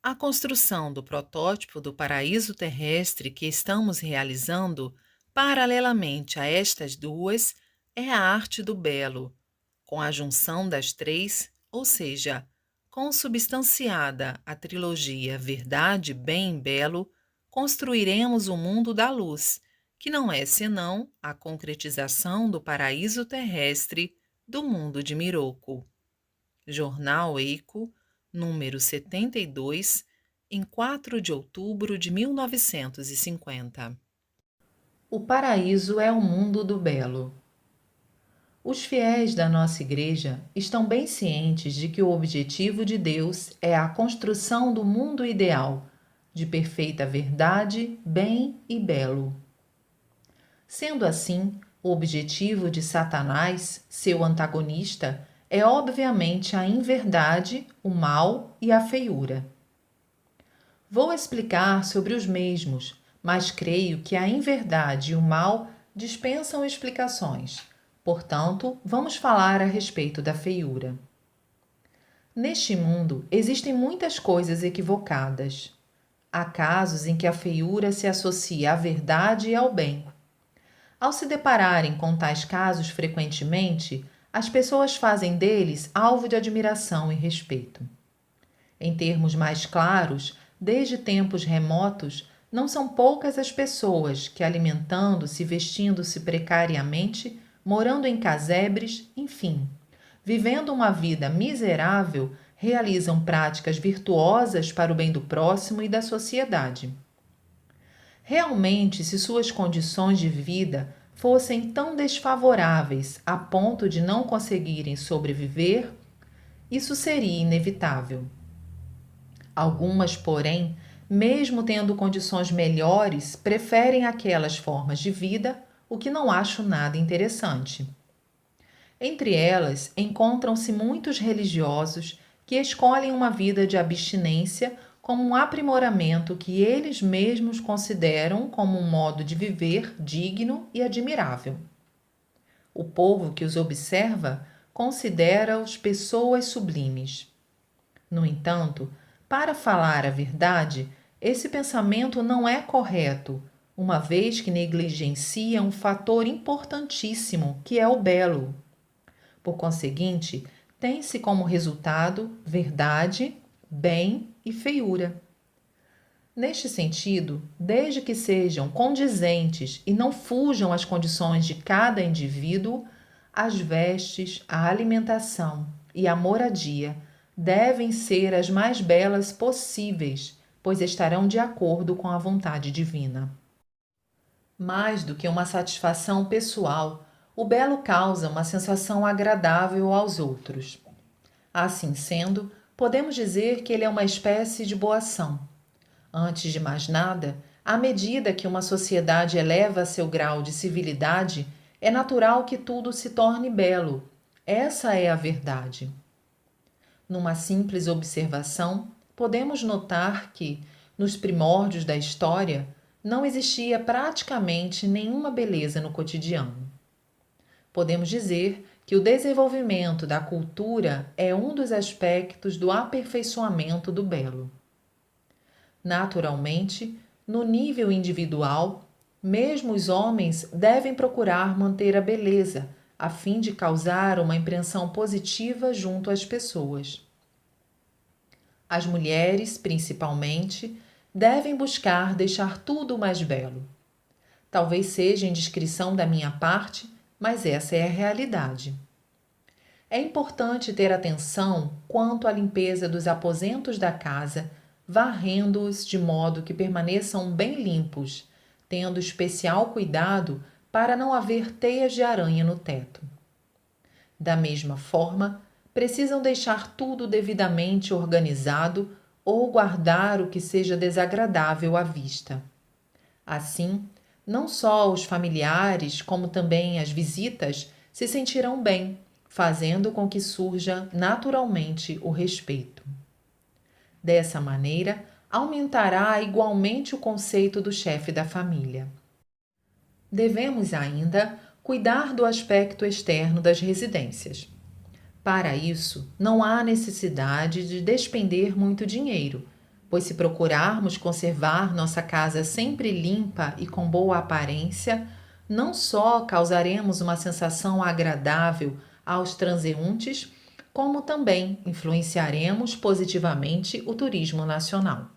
A construção do protótipo do paraíso terrestre que estamos realizando, paralelamente a estas duas, é a arte do belo, com a junção das três, ou seja, consubstanciada a trilogia Verdade, Bem e Belo, construiremos o mundo da luz, que não é senão a concretização do paraíso terrestre do mundo de Miroco. Jornal Eico, número 72, em 4 de outubro de 1950. O paraíso é o mundo do belo. Os fiéis da nossa Igreja estão bem cientes de que o objetivo de Deus é a construção do mundo ideal, de perfeita verdade, bem e belo. Sendo assim, o objetivo de Satanás, seu antagonista, é obviamente a inverdade, o mal e a feiura. Vou explicar sobre os mesmos, mas creio que a inverdade e o mal dispensam explicações. Portanto, vamos falar a respeito da feiura. Neste mundo existem muitas coisas equivocadas. Há casos em que a feiura se associa à verdade e ao bem. Ao se depararem com tais casos frequentemente, as pessoas fazem deles alvo de admiração e respeito. Em termos mais claros, desde tempos remotos, não são poucas as pessoas que, alimentando-se e vestindo-se precariamente, morando em casebres, enfim, vivendo uma vida miserável, realizam práticas virtuosas para o bem do próximo e da sociedade. Realmente, se suas condições de vida fossem tão desfavoráveis a ponto de não conseguirem sobreviver, isso seria inevitável. Algumas, porém, mesmo tendo condições melhores, preferem aquelas formas de vida, o que não acho nada interessante. Entre elas, encontram-se muitos religiosos que escolhem uma vida de abstinência como um aprimoramento que eles mesmos consideram como um modo de viver digno e admirável. O povo que os observa considera-os pessoas sublimes. No entanto, para falar a verdade, esse pensamento não é correto, uma vez que negligencia um fator importantíssimo, que é o belo. Por conseguinte, tem-se como resultado verdade, bem e feiura. Neste sentido, desde que sejam condizentes e não fujam às condições de cada indivíduo, as vestes, a alimentação e a moradia devem ser as mais belas possíveis, pois estarão de acordo com a vontade divina. Mais do que uma satisfação pessoal, o belo causa uma sensação agradável aos outros. Assim sendo, podemos dizer que ele é uma espécie de boa ação. Antes de mais nada, à medida que uma sociedade eleva seu grau de civilidade, é natural que tudo se torne belo. Essa é a verdade. Numa simples observação, podemos notar que, nos primórdios da história, não existia praticamente nenhuma beleza no cotidiano. Podemos dizer que o desenvolvimento da cultura é um dos aspectos do aperfeiçoamento do belo. Naturalmente, no nível individual, mesmo os homens devem procurar manter a beleza, a fim de causar uma impressão positiva junto às pessoas. As mulheres, principalmente, devem buscar deixar tudo mais belo. Talvez seja indiscrição da minha parte, mas essa é a realidade. É importante ter atenção quanto à limpeza dos aposentos da casa, varrendo-os de modo que permaneçam bem limpos, tendo especial cuidado para não haver teias de aranha no teto. Da mesma forma, precisam deixar tudo devidamente organizado ou guardar o que seja desagradável à vista. Assim, não só os familiares, como também as visitas se sentirão bem, fazendo com que surja naturalmente o respeito. Dessa maneira, aumentará igualmente o conceito do chefe da família. Devemos ainda cuidar do aspecto externo das residências. Para isso, não há necessidade de despender muito dinheiro, pois se procurarmos conservar nossa casa sempre limpa e com boa aparência, não só causaremos uma sensação agradável aos transeuntes, como também influenciaremos positivamente o turismo nacional.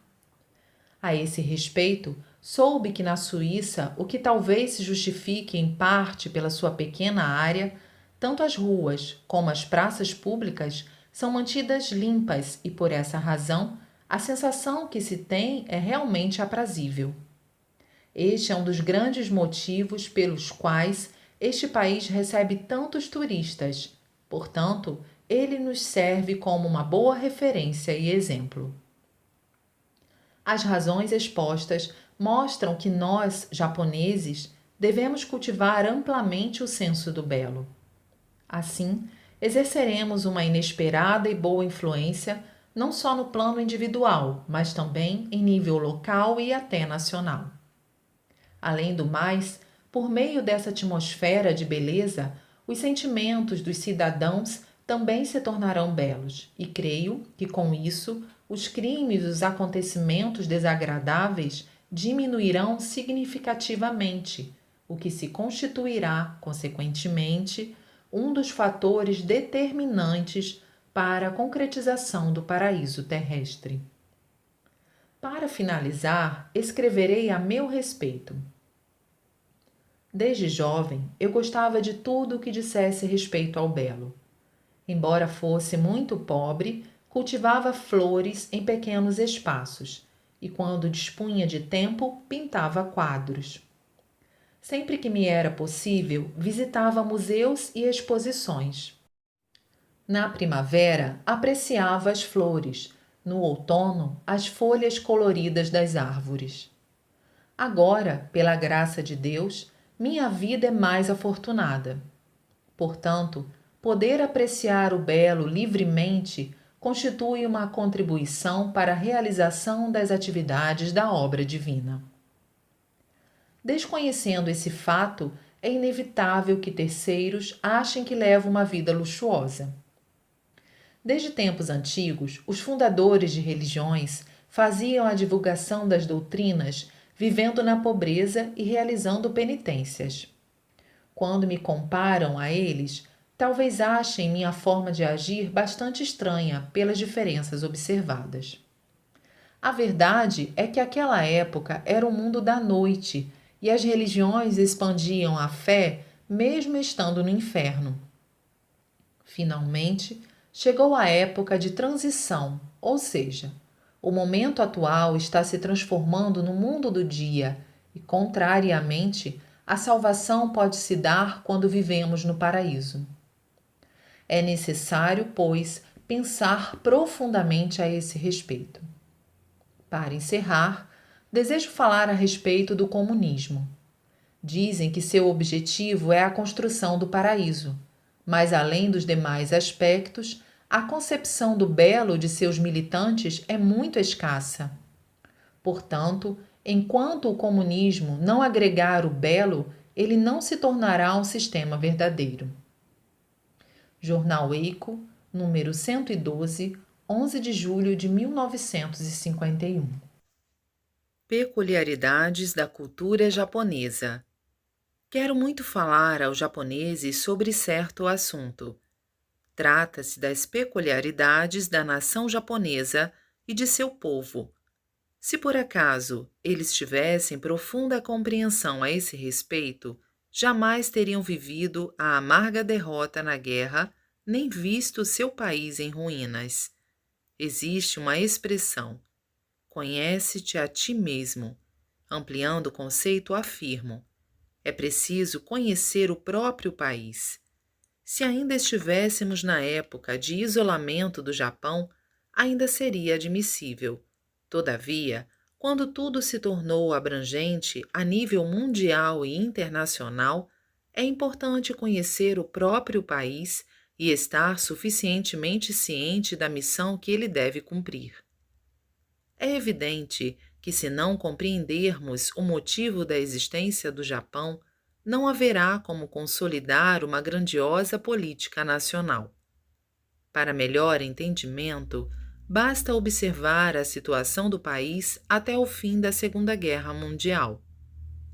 A esse respeito, soube que na Suíça, o que talvez se justifique em parte pela sua pequena área, tanto as ruas como as praças públicas são mantidas limpas e, por essa razão, a sensação que se tem é realmente aprazível. Este é um dos grandes motivos pelos quais este país recebe tantos turistas. Portanto, ele nos serve como uma boa referência e exemplo. As razões expostas mostram que nós, japoneses, devemos cultivar amplamente o senso do belo. Assim, exerceremos uma inesperada e boa influência não só no plano individual, mas também em nível local e até nacional. Além do mais, por meio dessa atmosfera de beleza, os sentimentos dos cidadãos também se tornarão belos, e creio que com isso os crimes e os acontecimentos desagradáveis diminuirão significativamente, o que se constituirá, consequentemente, um dos fatores determinantes para a concretização do paraíso terrestre. Para finalizar, escreverei a meu respeito. Desde jovem, eu gostava de tudo o que dissesse respeito ao belo. Embora fosse muito pobre, cultivava flores em pequenos espaços e, quando dispunha de tempo, pintava quadros. Sempre que me era possível, visitava museus e exposições. Na primavera, apreciava as flores, no outono, as folhas coloridas das árvores. Agora, pela graça de Deus, minha vida é mais afortunada. Portanto, poder apreciar o belo livremente constitui uma contribuição para a realização das atividades da obra divina. Desconhecendo esse fato, é inevitável que terceiros achem que levo uma vida luxuosa. Desde tempos antigos, os fundadores de religiões faziam a divulgação das doutrinas vivendo na pobreza e realizando penitências. Quando me comparam a eles, talvez achem minha forma de agir bastante estranha pelas diferenças observadas. A verdade é que aquela época era o mundo da noite e as religiões expandiam a fé mesmo estando no inferno. Finalmente, chegou a época de transição, ou seja, o momento atual está se transformando no mundo do dia e, contrariamente, a salvação pode se dar quando vivemos no paraíso. É necessário, pois, pensar profundamente a esse respeito. Para encerrar, desejo falar a respeito do comunismo. Dizem que seu objetivo é a construção do paraíso, mas além dos demais aspectos, a concepção do belo de seus militantes é muito escassa. Portanto, enquanto o comunismo não agregar o belo, ele não se tornará um sistema verdadeiro. Jornal Eiko, número 112, 11 de julho de 1951. Peculiaridades da cultura japonesa. Quero muito falar aos japoneses sobre certo assunto. Trata-se das peculiaridades da nação japonesa e de seu povo. Se por acaso eles tivessem profunda compreensão a esse respeito, jamais teriam vivido a amarga derrota na guerra, nem visto seu país em ruínas. Existe uma expressão: conhece-te a ti mesmo. Ampliando o conceito, afirmo: é preciso conhecer o próprio país. Se ainda estivéssemos na época de isolamento do Japão, ainda seria admissível. Todavia, quando tudo se tornou abrangente a nível mundial e internacional, é importante conhecer o próprio país e estar suficientemente ciente da missão que ele deve cumprir. É evidente que, se não compreendermos o motivo da existência do Japão, não haverá como consolidar uma grandiosa política nacional. Para melhor entendimento, basta observar a situação do país até o fim da Segunda Guerra Mundial.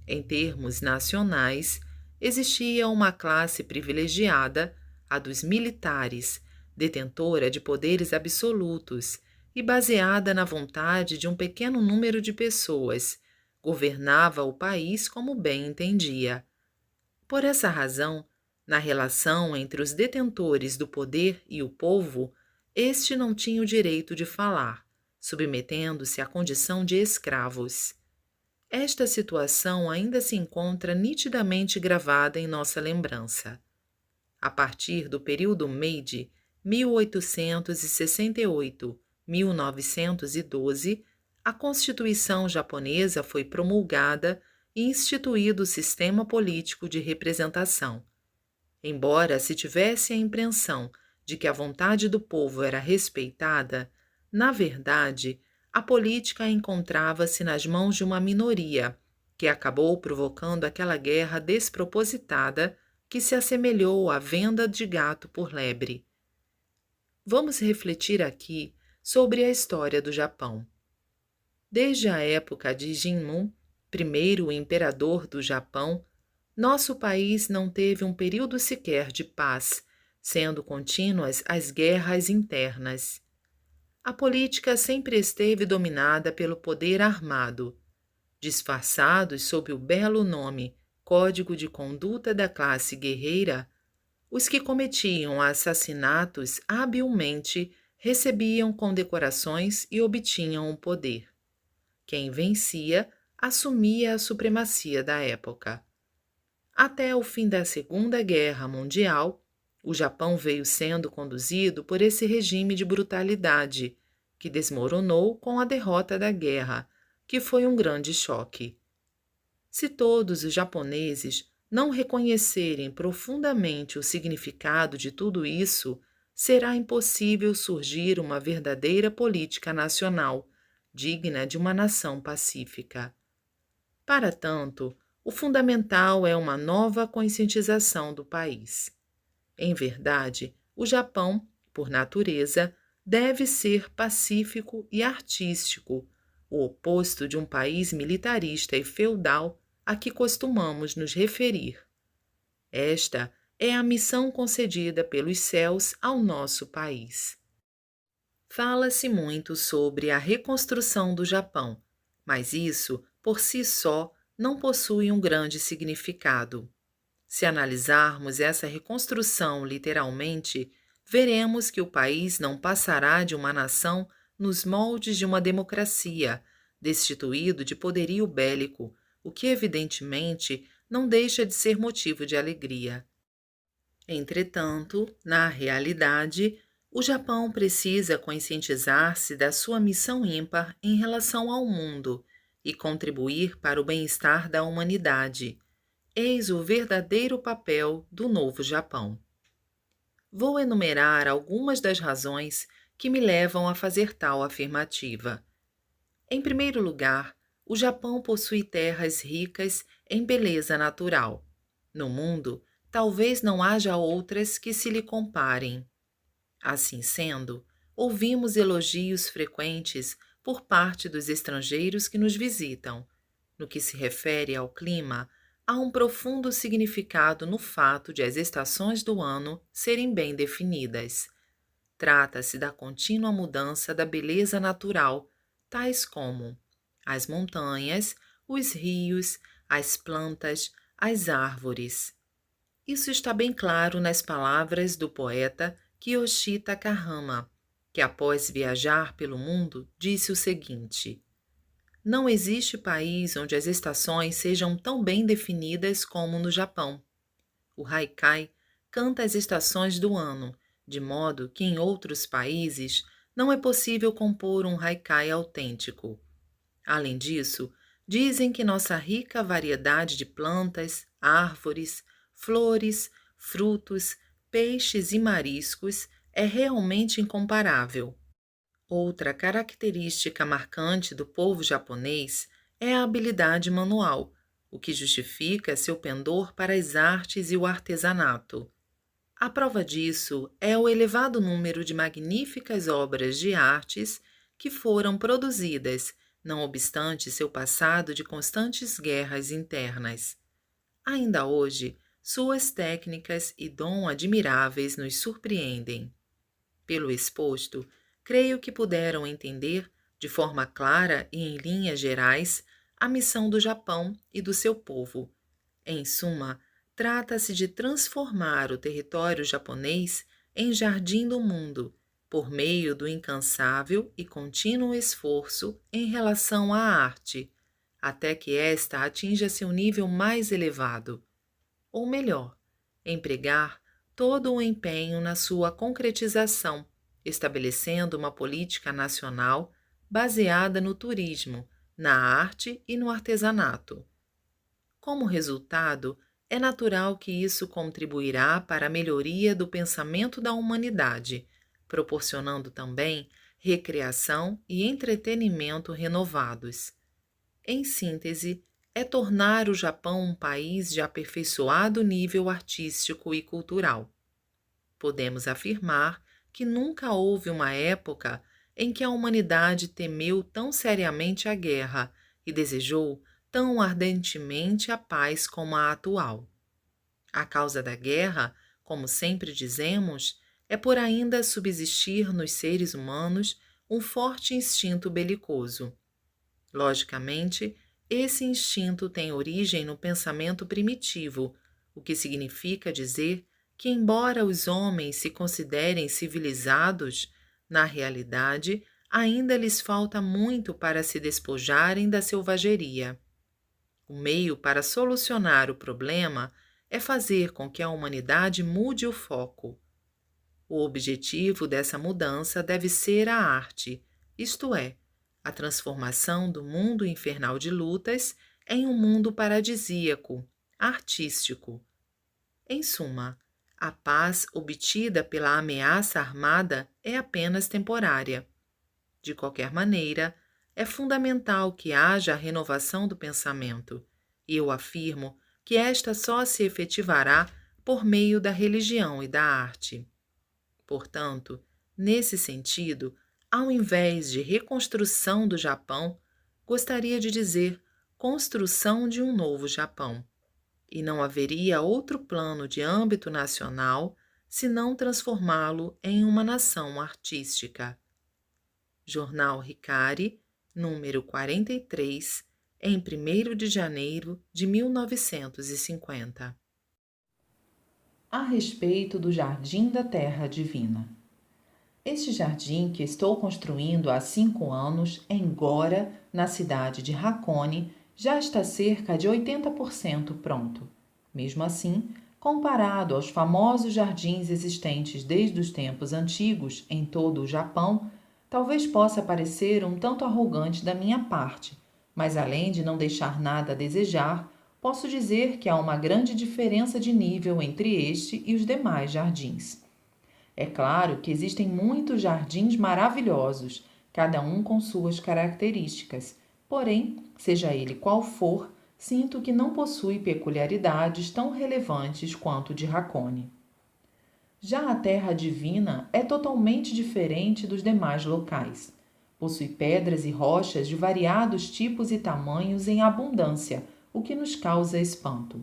Em termos nacionais, existia uma classe privilegiada, a dos militares, detentora de poderes absolutos e baseada na vontade de um pequeno número de pessoas, governava o país como bem entendia. Por essa razão, na relação entre os detentores do poder e o povo, este não tinha o direito de falar, submetendo-se à condição de escravos. Esta situação ainda se encontra nitidamente gravada em nossa lembrança. A partir do período Meiji, 1868-1912, a Constituição japonesa foi promulgada e instituído o sistema político de representação. Embora se tivesse a impressão de que a vontade do povo era respeitada, na verdade, a política encontrava-se nas mãos de uma minoria, que acabou provocando aquela guerra despropositada que se assemelhou à venda de gato por lebre. Vamos refletir aqui sobre a história do Japão. Desde a época de Jinmun, primeiro imperador do Japão, nosso país não teve um período sequer de paz, sendo contínuas as guerras internas. A política sempre esteve dominada pelo poder armado. Disfarçados sob o belo nome Código de Conduta da Classe Guerreira, os que cometiam assassinatos habilmente recebiam condecorações e obtinham o poder. Quem vencia assumia a supremacia da época. Até o fim da Segunda Guerra Mundial, o Japão veio sendo conduzido por esse regime de brutalidade, que desmoronou com a derrota da guerra, que foi um grande choque. Se todos os japoneses não reconhecerem profundamente o significado de tudo isso, será impossível surgir uma verdadeira política nacional, digna de uma nação pacífica. Para tanto, o fundamental é uma nova conscientização do país. Em verdade, o Japão, por natureza, deve ser pacífico e artístico, o oposto de um país militarista e feudal a que costumamos nos referir. Esta é a missão concedida pelos céus ao nosso país. Fala-se muito sobre a reconstrução do Japão, mas isso, por si só, não possui um grande significado. Se analisarmos essa reconstrução literalmente, veremos que o país não passará de uma nação nos moldes de uma democracia, destituído de poderio bélico, o que evidentemente não deixa de ser motivo de alegria. Entretanto, na realidade, o Japão precisa conscientizar-se da sua missão ímpar em relação ao mundo e contribuir para o bem-estar da humanidade. Eis o verdadeiro papel do novo Japão. Vou enumerar algumas das razões que me levam a fazer tal afirmativa. Em primeiro lugar, o Japão possui terras ricas em beleza natural. No mundo, talvez não haja outras que se lhe comparem. Assim sendo, ouvimos elogios frequentes por parte dos estrangeiros que nos visitam. No que se refere ao clima, há um profundo significado no fato de as estações do ano serem bem definidas. Trata-se da contínua mudança da beleza natural, tais como as montanhas, os rios, as plantas, as árvores. Isso está bem claro nas palavras do poeta Kiyoshi Takahama, que após viajar pelo mundo disse o seguinte: não existe país onde as estações sejam tão bem definidas como no Japão. O haikai canta as estações do ano, de modo que em outros países não é possível compor um haikai autêntico. Além disso, dizem que nossa rica variedade de plantas, árvores, flores, frutos, peixes e mariscos é realmente incomparável. Outra característica marcante do povo japonês é a habilidade manual, o que justifica seu pendor para as artes e o artesanato. A prova disso é o elevado número de magníficas obras de artes que foram produzidas, não obstante seu passado de constantes guerras internas. Ainda hoje, suas técnicas e dom admiráveis nos surpreendem. Pelo exposto, creio que puderam entender, de forma clara e em linhas gerais, a missão do Japão e do seu povo. Em suma, trata-se de transformar o território japonês em jardim do mundo, por meio do incansável e contínuo esforço em relação à arte, até que esta atinja seu nível mais elevado. Ou melhor, empregar todo o empenho na sua concretização, estabelecendo uma política nacional baseada no turismo, na arte e no artesanato. Como resultado, é natural que isso contribuirá para a melhoria do pensamento da humanidade, proporcionando também recreação e entretenimento renovados. Em síntese, é tornar o Japão um país de aperfeiçoado nível artístico e cultural. Podemos afirmar que nunca houve uma época em que a humanidade temeu tão seriamente a guerra e desejou tão ardentemente a paz como a atual. A causa da guerra, como sempre dizemos, é por ainda subsistir nos seres humanos um forte instinto belicoso. Logicamente, esse instinto tem origem no pensamento primitivo, o que significa dizer que, embora os homens se considerem civilizados, na realidade ainda lhes falta muito para se despojarem da selvageria. O meio para solucionar o problema é fazer com que a humanidade mude o foco. O objetivo dessa mudança deve ser a arte, isto é, a transformação do mundo infernal de lutas em um mundo paradisíaco, artístico. Em suma, a paz obtida pela ameaça armada é apenas temporária. De qualquer maneira, é fundamental que haja a renovação do pensamento, e eu afirmo que esta só se efetivará por meio da religião e da arte. Portanto, nesse sentido, ao invés de reconstrução do Japão, gostaria de dizer construção de um novo Japão. E não haveria outro plano de âmbito nacional senão transformá-lo em uma nação artística. Jornal Ricari, número 43, em 1º de janeiro de 1950. A respeito do Jardim da Terra Divina. Este jardim que estou construindo há 5 anos em Gora, na cidade de Hakone, já está cerca de 80% pronto. Mesmo assim, comparado aos famosos jardins existentes desde os tempos antigos em todo o Japão, talvez possa parecer um tanto arrogante da minha parte, mas além de não deixar nada a desejar, posso dizer que há uma grande diferença de nível entre este e os demais jardins. É claro que existem muitos jardins maravilhosos, cada um com suas características, porém, seja ele qual for, sinto que não possui peculiaridades tão relevantes quanto o de Hakone. Já a Terra Divina é totalmente diferente dos demais locais. Possui pedras e rochas de variados tipos e tamanhos em abundância, o que nos causa espanto.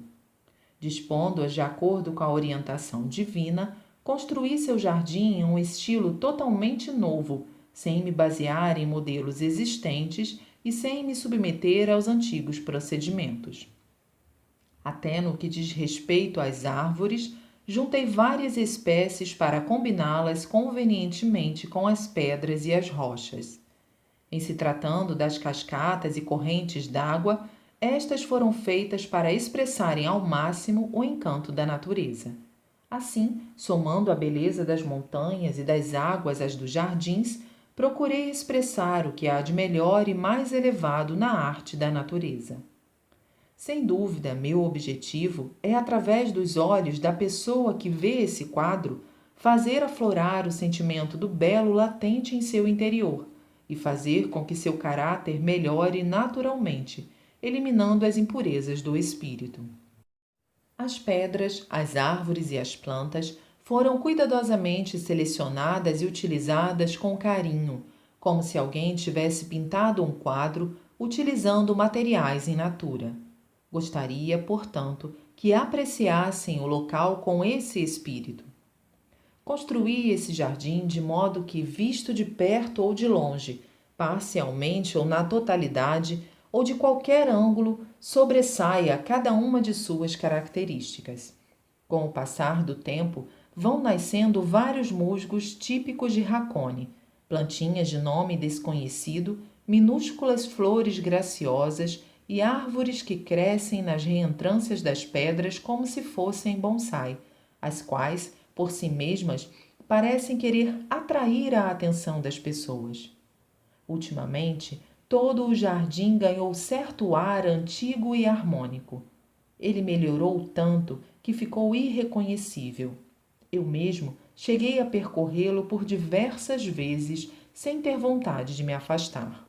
Dispondo-as de acordo com a orientação divina, construí seu jardim em um estilo totalmente novo, sem me basear em modelos existentes e sem me submeter aos antigos procedimentos. Até no que diz respeito às árvores, juntei várias espécies para combiná-las convenientemente com as pedras e as rochas. Em se tratando das cascatas e correntes d'água, estas foram feitas para expressarem ao máximo o encanto da natureza. Assim, somando a beleza das montanhas e das águas às dos jardins, procurei expressar o que há de melhor e mais elevado na arte da natureza. Sem dúvida, meu objetivo é, através dos olhos da pessoa que vê esse quadro, fazer aflorar o sentimento do belo latente em seu interior e fazer com que seu caráter melhore naturalmente, eliminando as impurezas do espírito. As pedras, as árvores e as plantas foram cuidadosamente selecionadas e utilizadas com carinho, como se alguém tivesse pintado um quadro utilizando materiais in natura. Gostaria, portanto, que apreciassem o local com esse espírito. Construí esse jardim de modo que, visto de perto ou de longe, parcialmente ou na totalidade, ou de qualquer ângulo, sobressaia cada uma de suas características. Com o passar do tempo, vão nascendo vários musgos típicos de Hakone, plantinhas de nome desconhecido, minúsculas flores graciosas e árvores que crescem nas reentrâncias das pedras como se fossem bonsai, as quais, por si mesmas, parecem querer atrair a atenção das pessoas. Ultimamente, todo o jardim ganhou certo ar antigo e harmônico. Ele melhorou tanto que ficou irreconhecível. Eu mesmo cheguei a percorrê-lo por diversas vezes sem ter vontade de me afastar.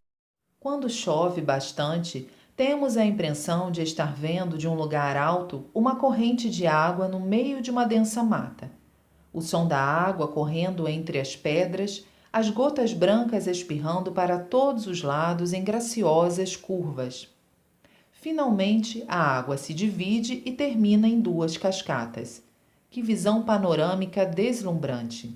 Quando chove bastante, temos a impressão de estar vendo de um lugar alto uma corrente de água no meio de uma densa mata. O som da água correndo entre as pedras, as gotas brancas espirrando para todos os lados em graciosas curvas. Finalmente, a água se divide e termina em 2 cascatas. Que visão panorâmica deslumbrante!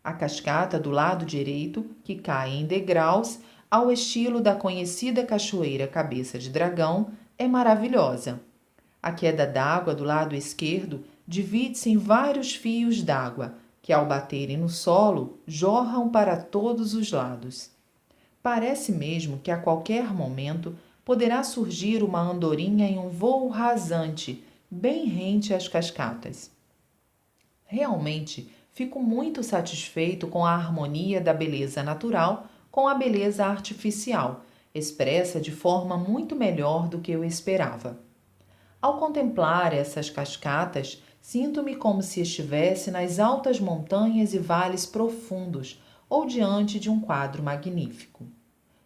A cascata do lado direito, que cai em degraus, ao estilo da conhecida cachoeira Cabeça de Dragão, é maravilhosa. A queda d'água do lado esquerdo divide-se em vários fios d'água, que ao baterem no solo, jorram para todos os lados. Parece mesmo que a qualquer momento poderá surgir uma andorinha em um vôo rasante, bem rente às cascatas. Realmente, fico muito satisfeito com a harmonia da beleza natural com a beleza artificial, expressa de forma muito melhor do que eu esperava. Ao contemplar essas cascatas, sinto-me como se estivesse nas altas montanhas e vales profundos ou diante de um quadro magnífico.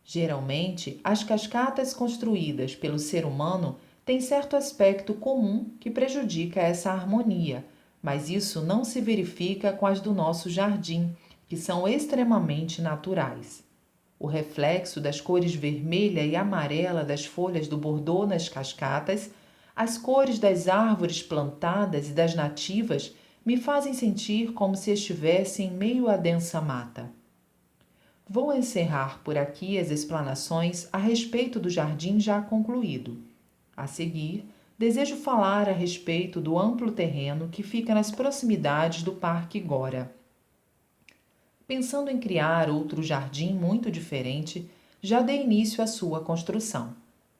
Geralmente, as cascatas construídas pelo ser humano têm certo aspecto comum que prejudica essa harmonia, mas isso não se verifica com as do nosso jardim, que são extremamente naturais. O reflexo das cores vermelha e amarela das folhas do bordô nas cascatas, as cores das árvores plantadas e das nativas me fazem sentir como se estivesse em meio à densa mata. Vou encerrar por aqui as explanações a respeito do jardim já concluído. A seguir, desejo falar a respeito do amplo terreno que fica nas proximidades do Parque Gora. Pensando em criar outro jardim muito diferente, já dei início à sua construção.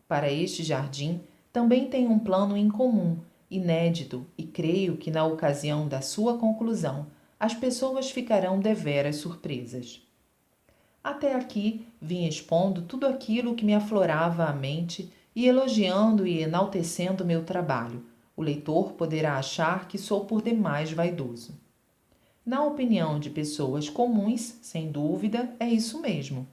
Para este jardim, também tenho um plano incomum, inédito, e creio que na ocasião da sua conclusão, as pessoas ficarão deveras surpresas. Até aqui vim expondo tudo aquilo que me aflorava à mente e elogiando e enaltecendo meu trabalho. O leitor poderá achar que sou por demais vaidoso. Na opinião de pessoas comuns, sem dúvida, é isso mesmo.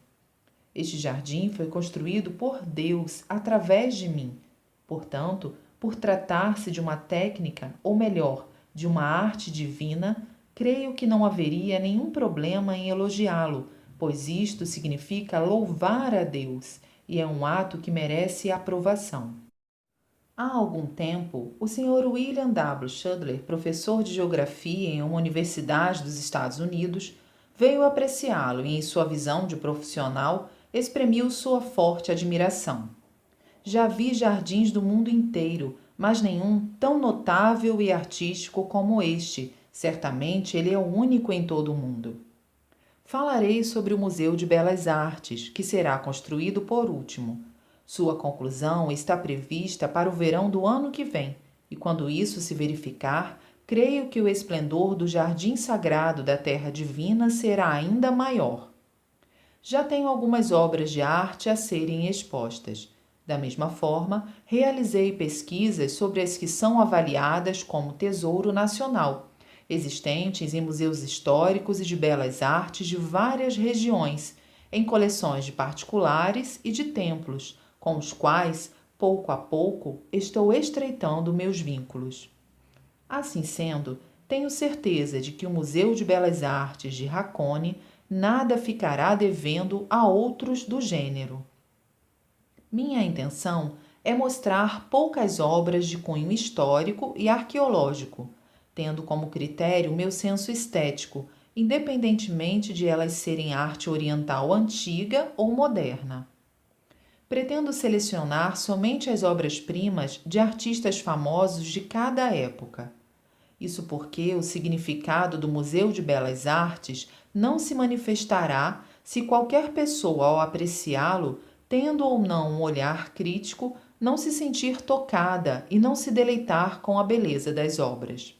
Este jardim foi construído por Deus através de mim. Portanto, por tratar-se de uma técnica, ou melhor, de uma arte divina, creio que não haveria nenhum problema em elogiá-lo, pois isto significa louvar a Deus e é um ato que merece aprovação. Há algum tempo, o Sr. William W. Shudler, professor de geografia em uma universidade dos Estados Unidos, veio apreciá-lo e, em sua visão de profissional, exprimiu sua forte admiração. Já vi jardins do mundo inteiro, mas nenhum tão notável e artístico como este. Certamente ele é o único em todo o mundo. Falarei sobre o Museu de Belas Artes, que será construído por último. Sua conclusão está prevista para o verão do ano que vem, e quando isso se verificar, creio que o esplendor do Jardim Sagrado da Terra Divina será ainda maior. Já tenho algumas obras de arte a serem expostas. Da mesma forma, realizei pesquisas sobre as que são avaliadas como tesouro nacional, existentes em museus históricos e de belas artes de várias regiões, em coleções de particulares e de templos, com os quais, pouco a pouco, estou estreitando meus vínculos. Assim sendo, tenho certeza de que o Museu de Belas Artes de Hakone nada ficará devendo a outros do gênero. Minha intenção é mostrar poucas obras de cunho histórico e arqueológico, tendo como critério o meu senso estético, independentemente de elas serem arte oriental antiga ou moderna. Pretendo selecionar somente as obras-primas de artistas famosos de cada época. Isso porque o significado do Museu de Belas Artes não se manifestará se qualquer pessoa, ao apreciá-lo, tendo ou não um olhar crítico, não se sentir tocada e não se deleitar com a beleza das obras.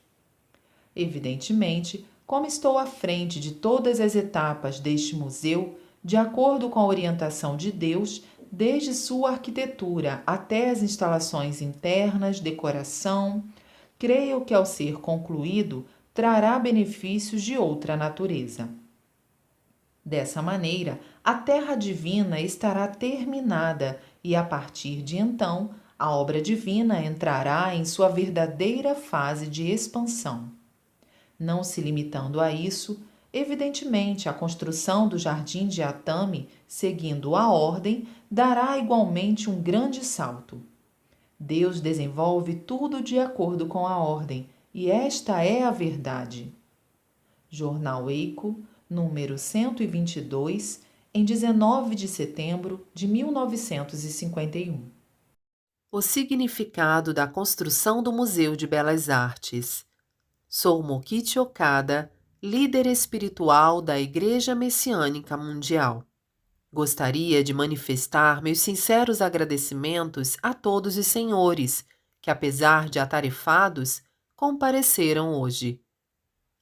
Evidentemente, como estou à frente de todas as etapas deste museu, de acordo com a orientação de Deus, desde sua arquitetura até as instalações internas, decoração, creio que ao ser concluído trará benefícios de outra natureza. Dessa maneira, a Terra Divina estará terminada e, a partir de então, a obra divina entrará em sua verdadeira fase de expansão. Não se limitando a isso, evidentemente a construção do Jardim de Atami, seguindo a ordem, dará igualmente um grande salto. Deus desenvolve tudo de acordo com a ordem, e esta é a verdade. Jornal Eico, número 122, em 19 de setembro de 1951. O significado da construção do Museu de Belas Artes. Sou Mokichi Okada, líder espiritual da Igreja Messiânica Mundial. Gostaria de manifestar meus sinceros agradecimentos a todos os senhores que, apesar de atarefados, compareceram hoje.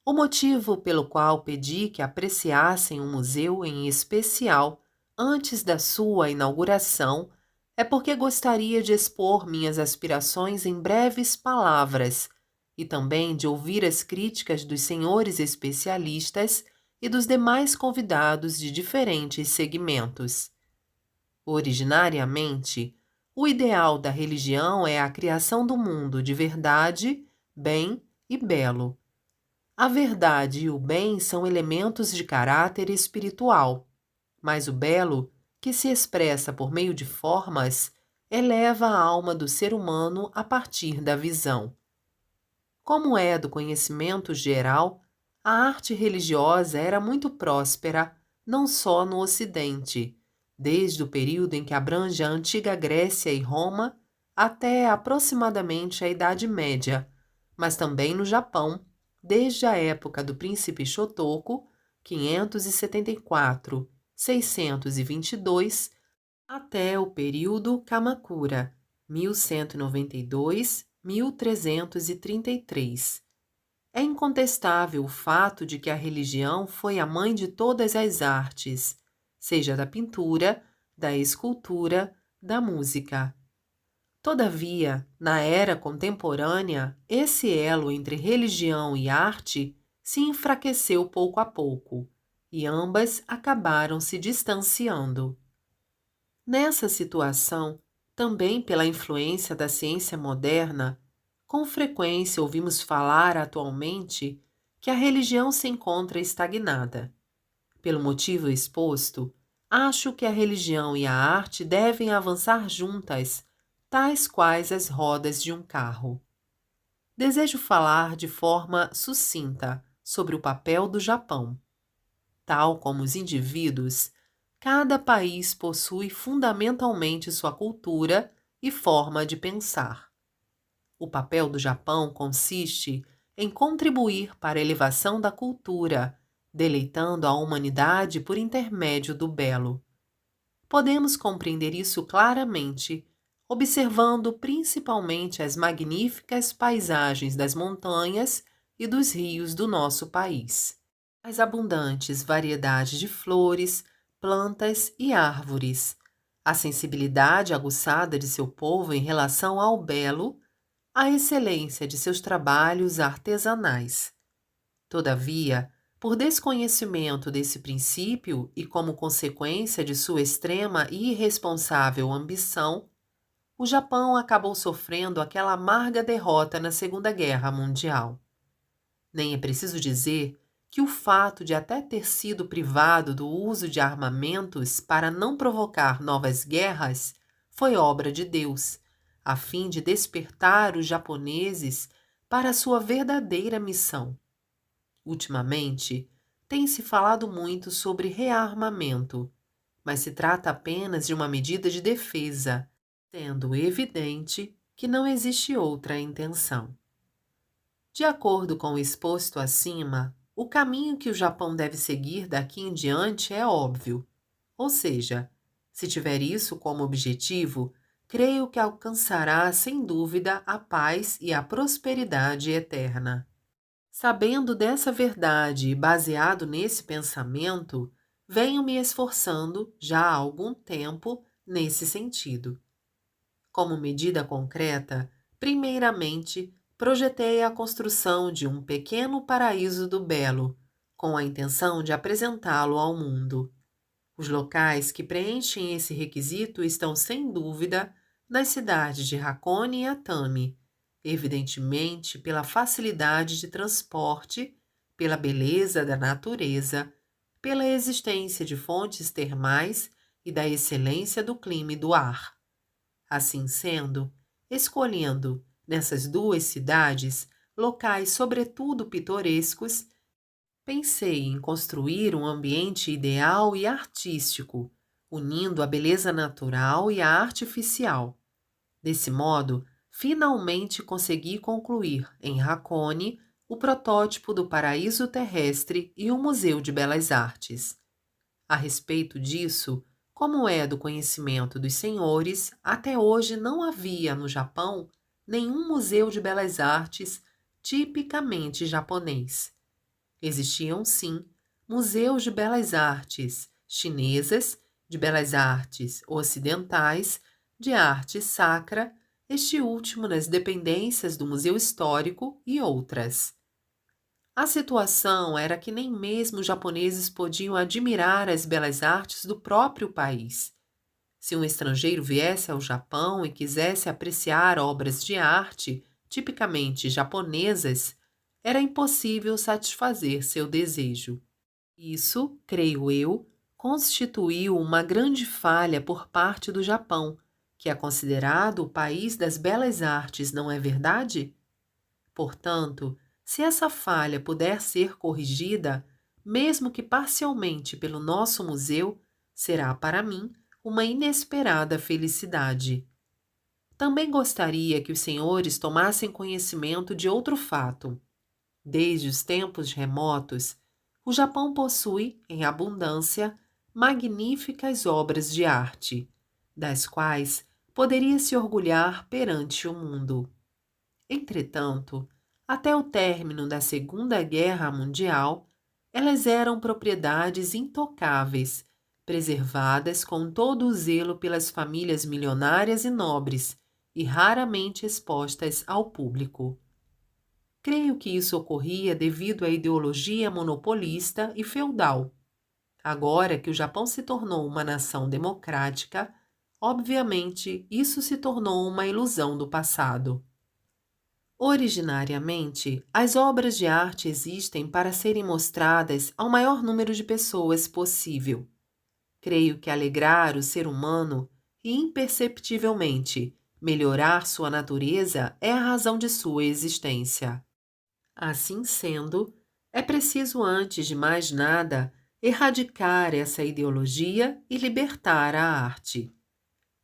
O motivo pelo qual pedi que apreciassem o museu em especial antes da sua inauguração é porque gostaria de expor minhas aspirações em breves palavras e também de ouvir as críticas dos senhores especialistas e dos demais convidados de diferentes segmentos. Originariamente, o ideal da religião é a criação do mundo de verdade, bem e belo. A verdade e o bem são elementos de caráter espiritual, mas o belo, que se expressa por meio de formas, eleva a alma do ser humano a partir da visão. Como é do conhecimento geral, a arte religiosa era muito próspera não só no Ocidente, desde o período em que abrange a antiga Grécia e Roma até aproximadamente a Idade Média, mas também no Japão, desde a época do príncipe Shotoku, 574-622, até o período Kamakura, 1192-1333. É incontestável o fato de que a religião foi a mãe de todas as artes, seja da pintura, da escultura, da música. Todavia, na era contemporânea, esse elo entre religião e arte se enfraqueceu pouco a pouco, e ambas acabaram se distanciando. Nessa situação, também pela influência da ciência moderna, com frequência ouvimos falar atualmente que a religião se encontra estagnada. Pelo motivo exposto, acho que a religião e a arte devem avançar juntas, tais quais as rodas de um carro. Desejo falar de forma sucinta sobre o papel do Japão. Tal como os indivíduos, cada país possui fundamentalmente sua cultura e forma de pensar. O papel do Japão consiste em contribuir para a elevação da cultura, deleitando a humanidade por intermédio do belo. Podemos compreender isso claramente, observando principalmente as magníficas paisagens das montanhas e dos rios do nosso país, as abundantes variedades de flores, plantas e árvores, a sensibilidade aguçada de seu povo em relação ao belo, a excelência de seus trabalhos artesanais. Todavia, por desconhecimento desse princípio e como consequência de sua extrema e irresponsável ambição, o Japão acabou sofrendo aquela amarga derrota na Segunda Guerra Mundial. Nem é preciso dizer que o fato de até ter sido privado do uso de armamentos para não provocar novas guerras foi obra de Deus, a fim de despertar os japoneses para a sua verdadeira missão. Ultimamente, tem-se falado muito sobre rearmamento, mas se trata apenas de uma medida de defesa, sendo evidente que não existe outra intenção. De acordo com o exposto acima, o caminho que o Japão deve seguir daqui em diante é óbvio. Ou seja, se tiver isso como objetivo, creio que alcançará sem dúvida a paz e a prosperidade eterna. Sabendo dessa verdade e baseado nesse pensamento, venho me esforçando já há algum tempo nesse sentido. Como medida concreta, primeiramente, projetei a construção de um pequeno paraíso do belo, com a intenção de apresentá-lo ao mundo. Os locais que preenchem esse requisito estão, sem dúvida, nas cidades de Hakone e Atami, evidentemente pela facilidade de transporte, pela beleza da natureza, pela existência de fontes termais e da excelência do clima e do ar. Assim sendo, escolhendo nessas duas cidades locais sobretudo pitorescos, pensei em construir um ambiente ideal e artístico, unindo a beleza natural e a artificial. Desse modo, finalmente consegui concluir em Hakone o protótipo do paraíso terrestre e o Museu de Belas Artes. A respeito disso, como é do conhecimento dos senhores, até hoje não havia no Japão nenhum museu de belas artes tipicamente japonês. Existiam, sim, museus de belas artes chinesas, de belas artes ocidentais, de arte sacra, este último nas dependências do Museu Histórico e outras. A situação era que nem mesmo os japoneses podiam admirar as belas artes do próprio país. Se um estrangeiro viesse ao Japão e quisesse apreciar obras de arte tipicamente japonesas, era impossível satisfazer seu desejo. Isso, creio eu, constituiu uma grande falha por parte do Japão, que é considerado o país das belas artes, não é verdade? Portanto, se essa falha puder ser corrigida, mesmo que parcialmente pelo nosso museu, será para mim uma inesperada felicidade. Também gostaria que os senhores tomassem conhecimento de outro fato. Desde os tempos remotos, o Japão possui, em abundância, magníficas obras de arte, das quais poderia se orgulhar perante o mundo. Entretanto, até o término da Segunda Guerra Mundial, elas eram propriedades intocáveis, preservadas com todo o zelo pelas famílias milionárias e nobres, e raramente expostas ao público. Creio que isso ocorria devido à ideologia monopolista e feudal. Agora que o Japão se tornou uma nação democrática, obviamente isso se tornou uma ilusão do passado. Originariamente, as obras de arte existem para serem mostradas ao maior número de pessoas possível. Creio que alegrar o ser humano e, imperceptivelmente, melhorar sua natureza é a razão de sua existência. Assim sendo, é preciso, antes de mais nada, erradicar essa ideologia e libertar a arte.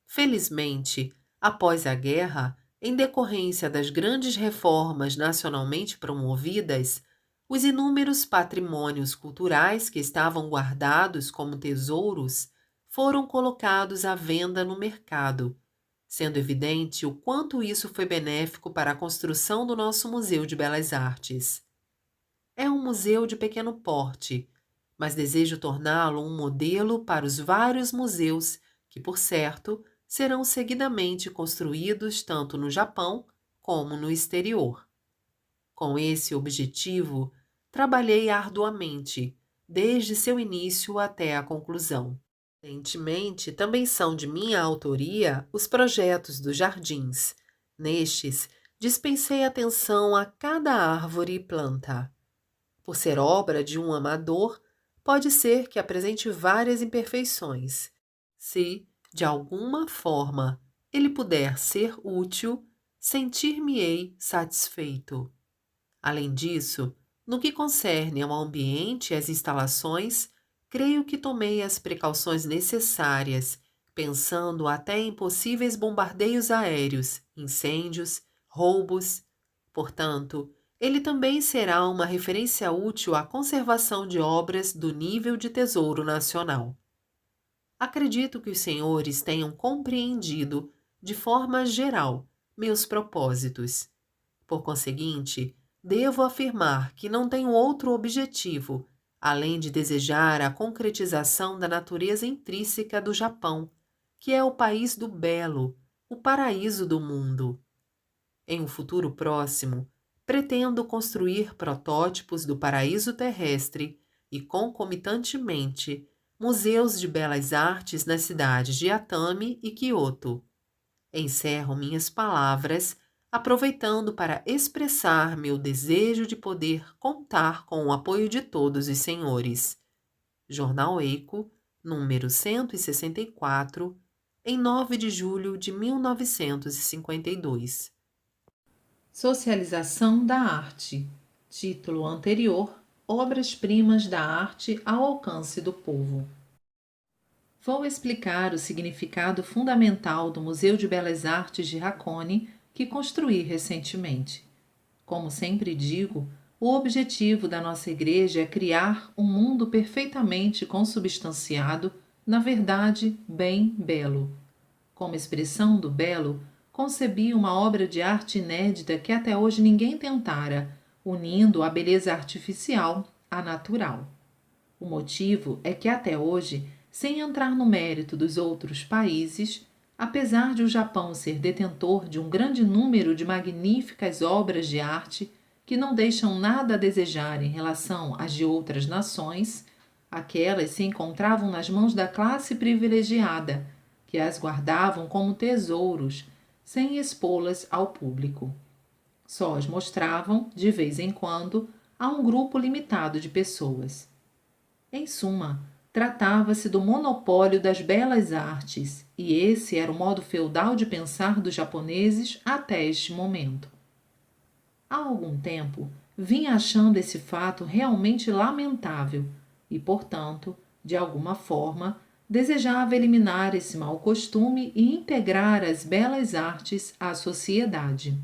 Felizmente, após a guerra, em decorrência das grandes reformas nacionalmente promovidas, os inúmeros patrimônios culturais que estavam guardados como tesouros foram colocados à venda no mercado, sendo evidente o quanto isso foi benéfico para a construção do nosso Museu de Belas Artes. É um museu de pequeno porte, mas desejo torná-lo um modelo para os vários museus que, por certo, serão seguidamente construídos tanto no Japão como no exterior. Com esse objetivo, trabalhei arduamente, desde seu início até a conclusão. Recentemente, também são de minha autoria os projetos dos jardins. Nestes, dispensei atenção a cada árvore e planta. Por ser obra de um amador, pode ser que apresente várias imperfeições. Se, de alguma forma, ele puder ser útil, sentir-me-ei satisfeito. Além disso, no que concerne ao ambiente e às instalações, creio que tomei as precauções necessárias, pensando até em possíveis bombardeios aéreos, incêndios, roubos. Portanto, ele também será uma referência útil à conservação de obras do nível de Tesouro Nacional. Acredito que os senhores tenham compreendido, de forma geral, meus propósitos. Por conseguinte, devo afirmar que não tenho outro objetivo, além de desejar a concretização da natureza intrínseca do Japão, que é o país do belo, o paraíso do mundo. Em um futuro próximo, pretendo construir protótipos do paraíso terrestre e, concomitantemente, museus de belas artes nas cidades de Atami e Kyoto. Encerro minhas palavras aproveitando para expressar meu desejo de poder contar com o apoio de todos os senhores. Jornal Eiko, número 164, em 9 de julho de 1952. Socialização da arte. Título anterior: Obras-primas da arte ao alcance do povo. Vou explicar o significado fundamental do Museu de Belas Artes de Hakone, que construí recentemente. Como sempre digo, o objetivo da nossa igreja é criar um mundo perfeitamente consubstanciado, na verdade, bem belo. Como expressão do belo, concebi uma obra de arte inédita que até hoje ninguém tentara, unindo a beleza artificial à natural. O motivo é que até hoje, sem entrar no mérito dos outros países, apesar de o Japão ser detentor de um grande número de magníficas obras de arte que não deixam nada a desejar em relação às de outras nações, aquelas se encontravam nas mãos da classe privilegiada, que as guardavam como tesouros, sem expô-las ao público. Só as mostravam, de vez em quando, a um grupo limitado de pessoas. Em suma, tratava-se do monopólio das belas artes, e esse era o modo feudal de pensar dos japoneses até este momento. Há algum tempo, vinha achando esse fato realmente lamentável e, portanto, de alguma forma, desejava eliminar esse mau costume e integrar as belas artes à sociedade.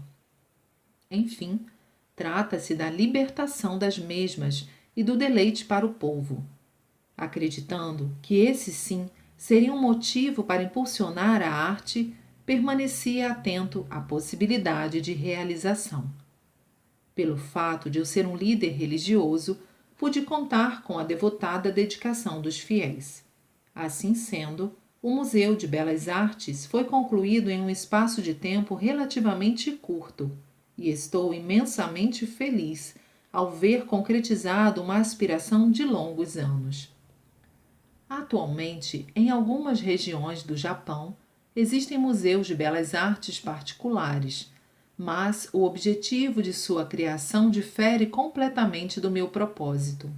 Enfim, trata-se da libertação das mesmas e do deleite para o povo, acreditando que esse sim seria um motivo para impulsionar a arte, permanecia atento à possibilidade de realização. Pelo fato de eu ser um líder religioso, pude contar com a devotada dedicação dos fiéis. Assim sendo, o Museu de Belas Artes foi concluído em um espaço de tempo relativamente curto, e estou imensamente feliz ao ver concretizado uma aspiração de longos anos. Atualmente, em algumas regiões do Japão, existem museus de belas artes particulares, mas o objetivo de sua criação difere completamente do meu propósito.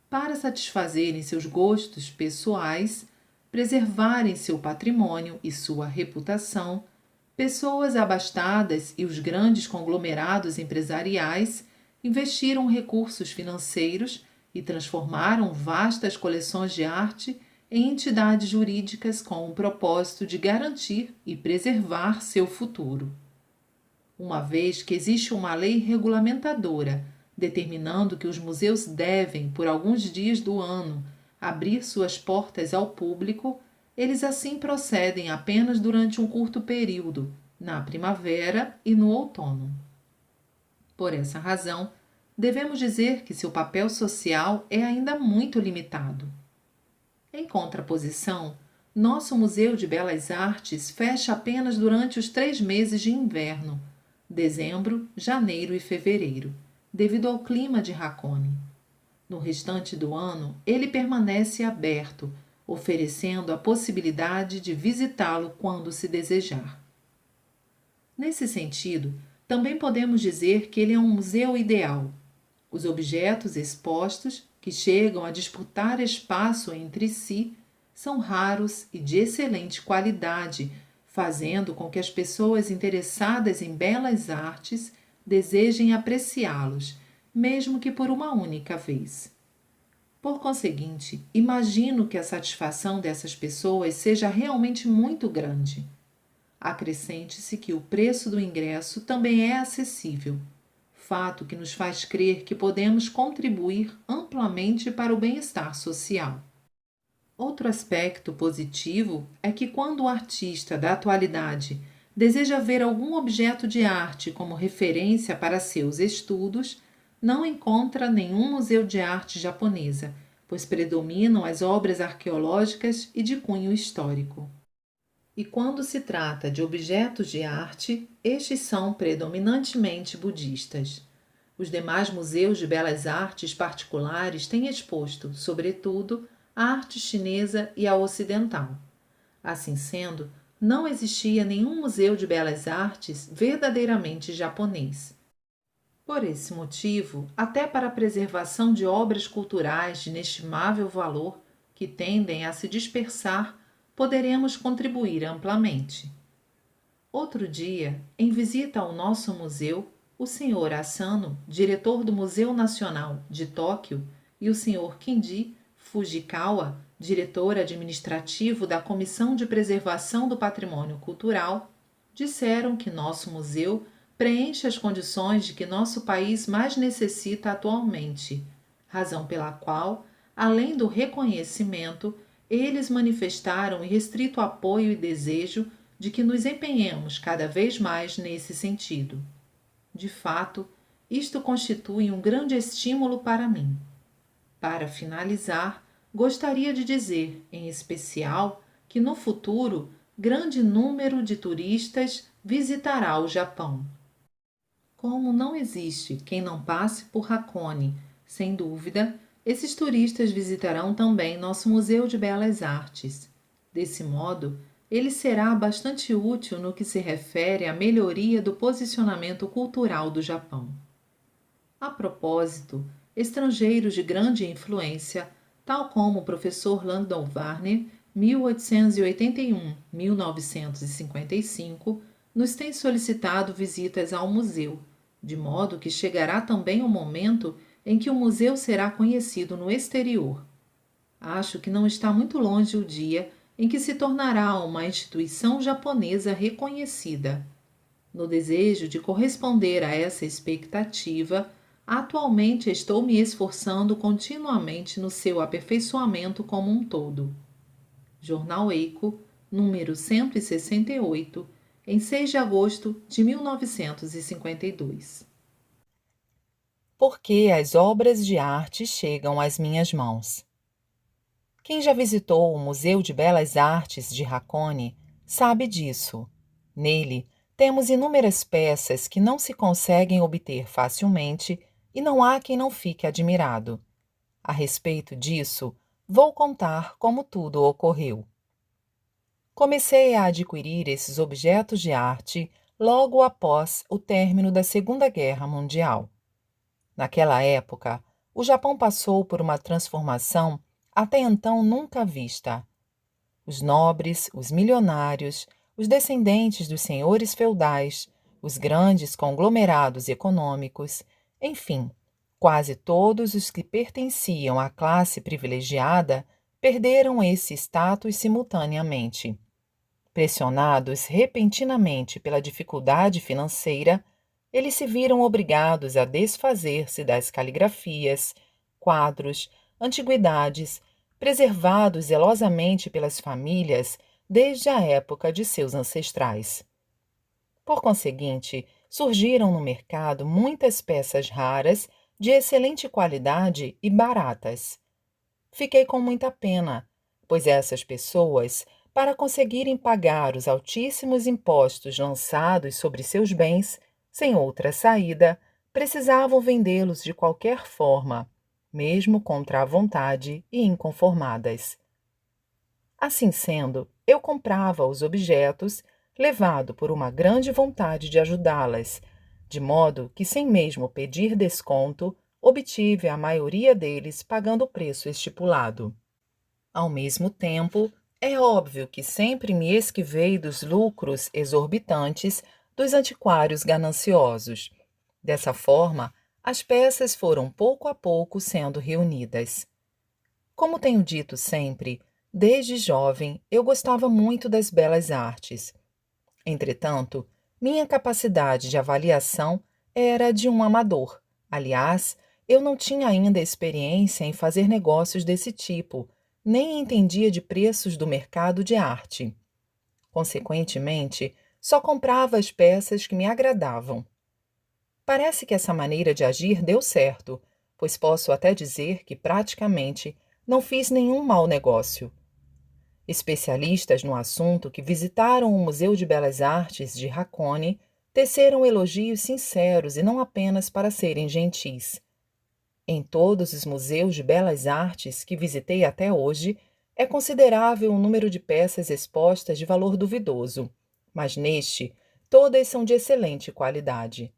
Para satisfazerem seus gostos pessoais, preservarem seu patrimônio e sua reputação, pessoas abastadas e os grandes conglomerados empresariais investiram recursos financeiros e transformaram vastas coleções de arte em entidades jurídicas com o propósito de garantir e preservar seu futuro. Uma vez que existe uma lei regulamentadora determinando que os museus devem, por alguns dias do ano, abrir suas portas ao público, eles assim procedem apenas durante um curto período, na primavera e no outono. Por essa razão, devemos dizer que seu papel social é ainda muito limitado. Em contraposição, nosso Museu de Belas Artes fecha apenas durante os 3 meses de inverno, dezembro, janeiro e fevereiro, devido ao clima de Hakone. No restante do ano, ele permanece aberto, oferecendo a possibilidade de visitá-lo quando se desejar. Nesse sentido, também podemos dizer que ele é um museu ideal. Os objetos expostos, que chegam a disputar espaço entre si, são raros e de excelente qualidade, fazendo com que as pessoas interessadas em belas artes desejem apreciá-los, mesmo que por uma única vez. Por conseguinte, imagino que a satisfação dessas pessoas seja realmente muito grande. Acrescente-se que o preço do ingresso também é acessível, fato que nos faz crer que podemos contribuir amplamente para o bem-estar social. Outro aspecto positivo é que quando o artista da atualidade deseja ver algum objeto de arte como referência para seus estudos, não encontra nenhum museu de arte japonesa, pois predominam as obras arqueológicas e de cunho histórico. E quando se trata de objetos de arte, estes são predominantemente budistas. Os demais museus de belas artes particulares têm exposto, sobretudo, a arte chinesa e a ocidental. Assim sendo, não existia nenhum museu de belas artes verdadeiramente japonês. Por esse motivo, até para a preservação de obras culturais de inestimável valor que tendem a se dispersar, poderemos contribuir amplamente. Outro dia, em visita ao nosso museu, o Sr. Asano, diretor do Museu Nacional de Tóquio, e o Sr. Kinji Fujikawa, diretor administrativo da Comissão de Preservação do Patrimônio Cultural, disseram que nosso museu preenche as condições de que nosso país mais necessita atualmente, razão pela qual, além do reconhecimento, eles manifestaram irrestrito apoio e desejo de que nos empenhemos cada vez mais nesse sentido. De fato, isto constitui um grande estímulo para mim. Para finalizar, gostaria de dizer, em especial, que no futuro, grande número de turistas visitará o Japão. Como não existe quem não passe por Hakone, sem dúvida, esses turistas visitarão também nosso Museu de Belas Artes. Desse modo, ele será bastante útil no que se refere à melhoria do posicionamento cultural do Japão. A propósito, estrangeiros de grande influência, tal como o professor Langdon Warner, 1881-1955, nos têm solicitado visitas ao museu, de modo que chegará também o momento em que o museu será conhecido no exterior. Acho que não está muito longe o dia em que se tornará uma instituição japonesa reconhecida. No desejo de corresponder a essa expectativa, atualmente estou me esforçando continuamente no seu aperfeiçoamento como um todo. Jornal Eico, número 168, em 6 de agosto de 1952. Por que as obras de arte chegam às minhas mãos? Quem já visitou o Museu de Belas Artes de Hakone sabe disso. Nele, temos inúmeras peças que não se conseguem obter facilmente e não há quem não fique admirado. A respeito disso, vou contar como tudo ocorreu. Comecei a adquirir esses objetos de arte logo após o término da Segunda Guerra Mundial. Naquela época, o Japão passou por uma transformação até então nunca vista. Os nobres, os milionários, os descendentes dos senhores feudais, os grandes conglomerados econômicos, enfim, quase todos os que pertenciam à classe privilegiada perderam esse status simultaneamente. Pressionados repentinamente pela dificuldade financeira, eles se viram obrigados a desfazer-se das caligrafias, quadros, antiguidades, preservados zelosamente pelas famílias desde a época de seus ancestrais. Por conseguinte, surgiram no mercado muitas peças raras, de excelente qualidade e baratas. Fiquei com muita pena, pois essas pessoas, para conseguirem pagar os altíssimos impostos lançados sobre seus bens, sem outra saída, precisavam vendê-los de qualquer forma, mesmo contra a vontade e inconformadas. Assim sendo, eu comprava os objetos, levado por uma grande vontade de ajudá-las, de modo que, sem mesmo pedir desconto, obtive a maioria deles pagando o preço estipulado. Ao mesmo tempo, é óbvio que sempre me esquivei dos lucros exorbitantes dos antiquários gananciosos. Dessa forma, as peças foram pouco a pouco sendo reunidas. Como tenho dito sempre, desde jovem eu gostava muito das belas artes. Entretanto, minha capacidade de avaliação era de um amador. Aliás, eu não tinha ainda experiência em fazer negócios desse tipo, nem entendia de preços do mercado de arte. Consequentemente, só comprava as peças que me agradavam. Parece que essa maneira de agir deu certo, pois posso até dizer que praticamente não fiz nenhum mau negócio. Especialistas no assunto que visitaram o Museu de Belas Artes de Hakone teceram elogios sinceros e não apenas para serem gentis. Em todos os museus de belas artes que visitei até hoje, é considerável o número de peças expostas de valor duvidoso, mas neste, todas são de excelente qualidade.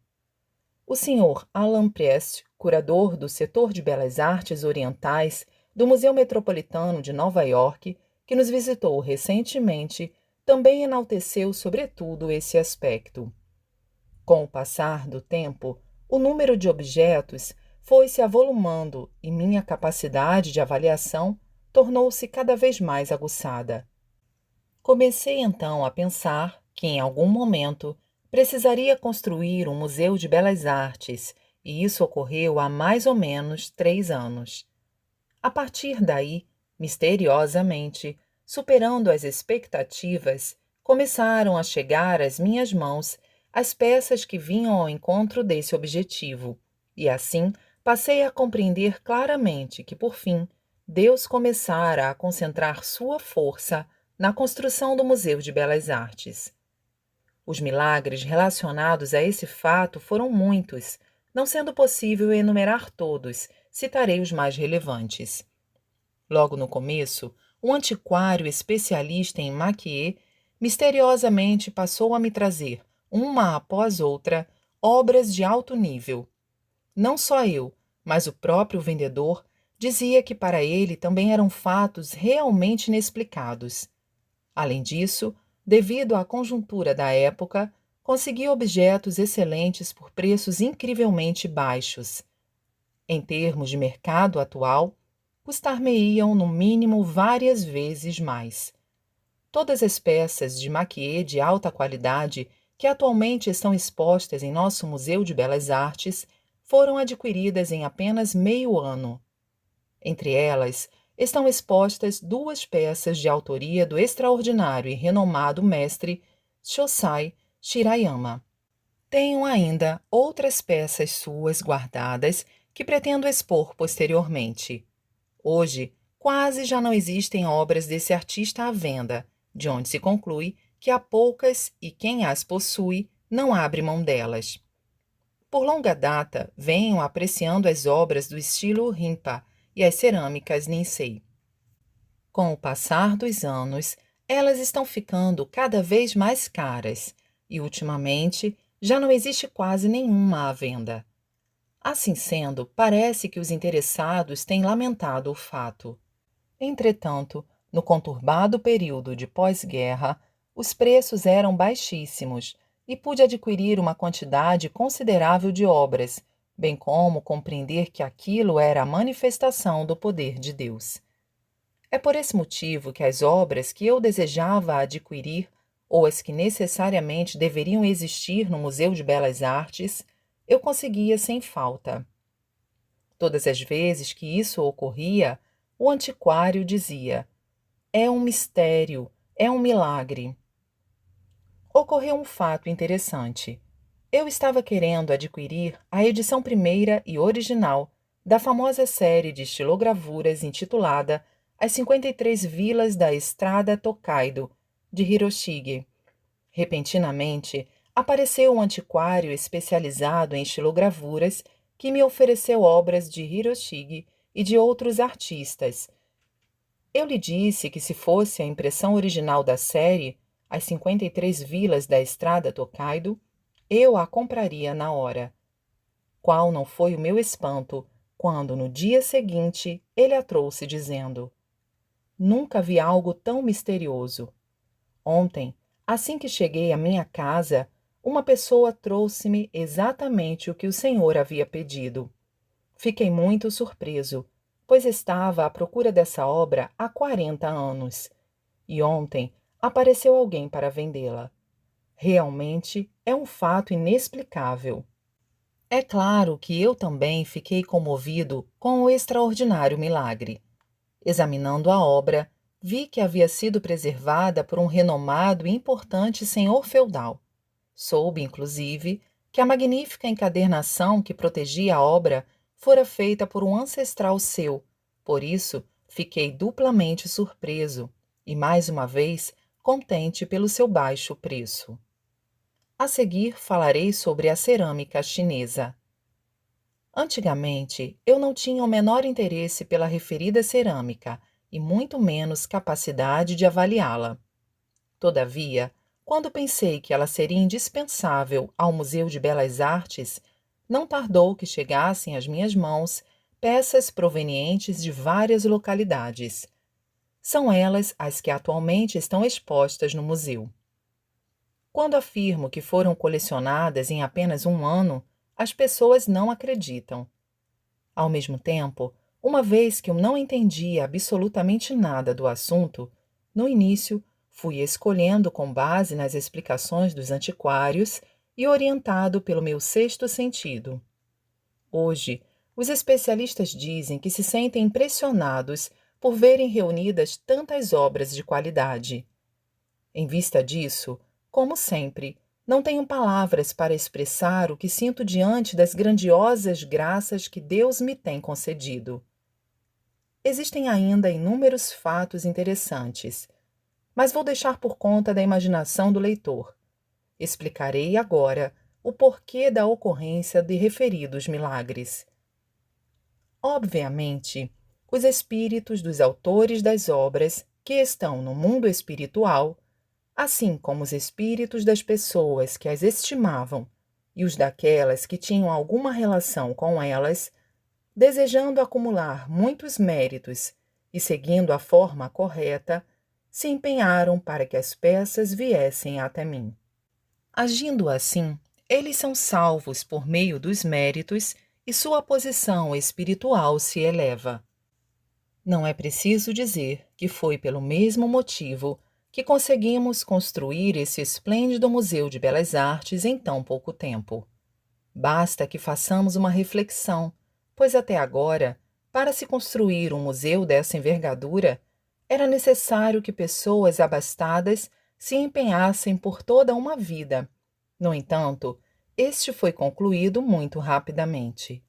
O Sr. Alan Priest, curador do setor de belas artes orientais do Museu Metropolitano de Nova York, que nos visitou recentemente, também enalteceu sobretudo esse aspecto. Com o passar do tempo, o número de objetos foi-se avolumando e minha capacidade de avaliação tornou-se cada vez mais aguçada. Comecei então a pensar que, em algum momento, precisaria construir um museu de belas artes, e isso ocorreu há mais ou menos 3 anos. A partir daí, misteriosamente, superando as expectativas, começaram a chegar às minhas mãos as peças que vinham ao encontro desse objetivo, e assim passei a compreender claramente que, por fim, Deus começara a concentrar sua força na construção do Museu de Belas Artes. Os milagres relacionados a esse fato foram muitos, não sendo possível enumerar todos, citarei os mais relevantes. Logo no começo, um antiquário especialista em maquiê misteriosamente passou a me trazer, uma após outra, obras de alto nível. Não só eu, mas o próprio vendedor dizia que para ele também eram fatos realmente inexplicados. Além disso, devido à conjuntura da época, consegui objetos excelentes por preços incrivelmente baixos. Em termos de mercado atual, custar-me-iam no mínimo várias vezes mais. Todas as peças de maquiê de alta qualidade que atualmente estão expostas em nosso Museu de Belas Artes foram adquiridas em apenas meio ano. Entre elas, estão expostas 2 peças de autoria do extraordinário e renomado mestre Shosai Shirayama. Tenho ainda outras peças suas guardadas que pretendo expor posteriormente. Hoje, quase já não existem obras desse artista à venda, de onde se conclui que há poucas e quem as possui não abre mão delas. Por longa data, venho apreciando as obras do estilo Rimpa e as cerâmicas Ninsei. Com o passar dos anos, elas estão ficando cada vez mais caras e, ultimamente, já não existe quase nenhuma à venda. Assim sendo, parece que os interessados têm lamentado o fato. Entretanto, no conturbado período de pós-guerra, os preços eram baixíssimos e pude adquirir uma quantidade considerável de obras, bem como compreender que aquilo era a manifestação do poder de Deus. É por esse motivo que as obras que eu desejava adquirir, ou as que necessariamente deveriam existir no Museu de Belas Artes, eu conseguia sem falta. Todas as vezes que isso ocorria, o antiquário dizia: é um mistério, é um milagre. Ocorreu um fato interessante. Eu estava querendo adquirir a edição primeira e original da famosa série de estilogravuras intitulada As 53 Vilas da Estrada Tokaido, de Hiroshige. Repentinamente, apareceu um antiquário especializado em estilogravuras que me ofereceu obras de Hiroshige e de outros artistas. Eu lhe disse que se fosse a impressão original da série, As 53 Vilas da Estrada Tokaido, eu a compraria na hora. Qual não foi o meu espanto quando, no dia seguinte, ele a trouxe dizendo: nunca vi algo tão misterioso. Ontem, assim que cheguei à minha casa, uma pessoa trouxe-me exatamente o que o senhor havia pedido. Fiquei muito surpreso, pois estava à procura dessa obra há 40 anos. E ontem apareceu alguém para vendê-la. Realmente é um fato inexplicável. É claro que eu também fiquei comovido com o extraordinário milagre. Examinando a obra, vi que havia sido preservada por um renomado e importante senhor feudal. Soube, inclusive, que a magnífica encadernação que protegia a obra fora feita por um ancestral seu. Por isso, fiquei duplamente surpreso e, mais uma vez, contente pelo seu baixo preço. A seguir, falarei sobre a cerâmica chinesa. Antigamente, eu não tinha o menor interesse pela referida cerâmica e muito menos capacidade de avaliá-la. Todavia, quando pensei que ela seria indispensável ao Museu de Belas Artes, não tardou que chegassem às minhas mãos peças provenientes de várias localidades. São elas as que atualmente estão expostas no museu. Quando afirmo que foram colecionadas em apenas um ano, as pessoas não acreditam. Ao mesmo tempo, uma vez que eu não entendia absolutamente nada do assunto, no início fui escolhendo com base nas explicações dos antiquários e orientado pelo meu sexto sentido. Hoje, os especialistas dizem que se sentem impressionados por verem reunidas tantas obras de qualidade. Em vista disso, como sempre, não tenho palavras para expressar o que sinto diante das grandiosas graças que Deus me tem concedido. Existem ainda inúmeros fatos interessantes, mas vou deixar por conta da imaginação do leitor. Explicarei agora o porquê da ocorrência de referidos milagres. Obviamente, os espíritos dos autores das obras que estão no mundo espiritual, assim como os espíritos das pessoas que as estimavam e os daquelas que tinham alguma relação com elas, desejando acumular muitos méritos e seguindo a forma correta, se empenharam para que as peças viessem até mim. Agindo assim, eles são salvos por meio dos méritos e sua posição espiritual se eleva. Não é preciso dizer que foi pelo mesmo motivo que conseguimos construir esse esplêndido Museu de Belas Artes em tão pouco tempo. Basta que façamos uma reflexão, pois até agora, para se construir um museu dessa envergadura, era necessário que pessoas abastadas se empenhassem por toda uma vida. No entanto, este foi concluído muito rapidamente.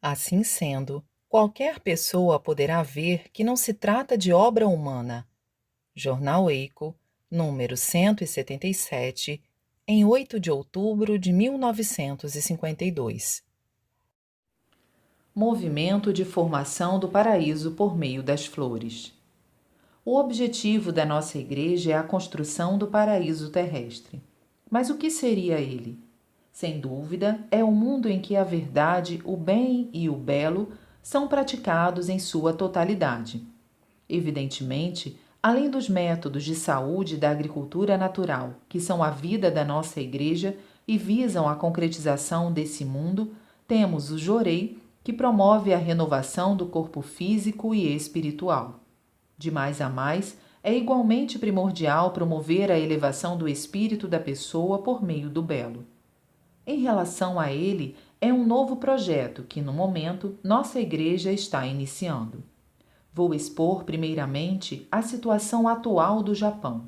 Assim sendo, qualquer pessoa poderá ver que não se trata de obra humana. Jornal Eco, número 177, em 8 de outubro de 1952. Movimento de formação do paraíso por meio das flores. O objetivo da nossa igreja é a construção do paraíso terrestre. Mas o que seria ele? Sem dúvida, é o mundo em que a verdade, o bem e o belo são praticados em sua totalidade. Evidentemente, além dos métodos de saúde da agricultura natural, que são a vida da nossa igreja e visam a concretização desse mundo, temos o Jorei, que promove a renovação do corpo físico e espiritual. De mais a mais, é igualmente primordial promover a elevação do espírito da pessoa por meio do belo. Em relação a ele, é um novo projeto que, no momento, nossa igreja está iniciando. Vou expor, primeiramente, a situação atual do Japão.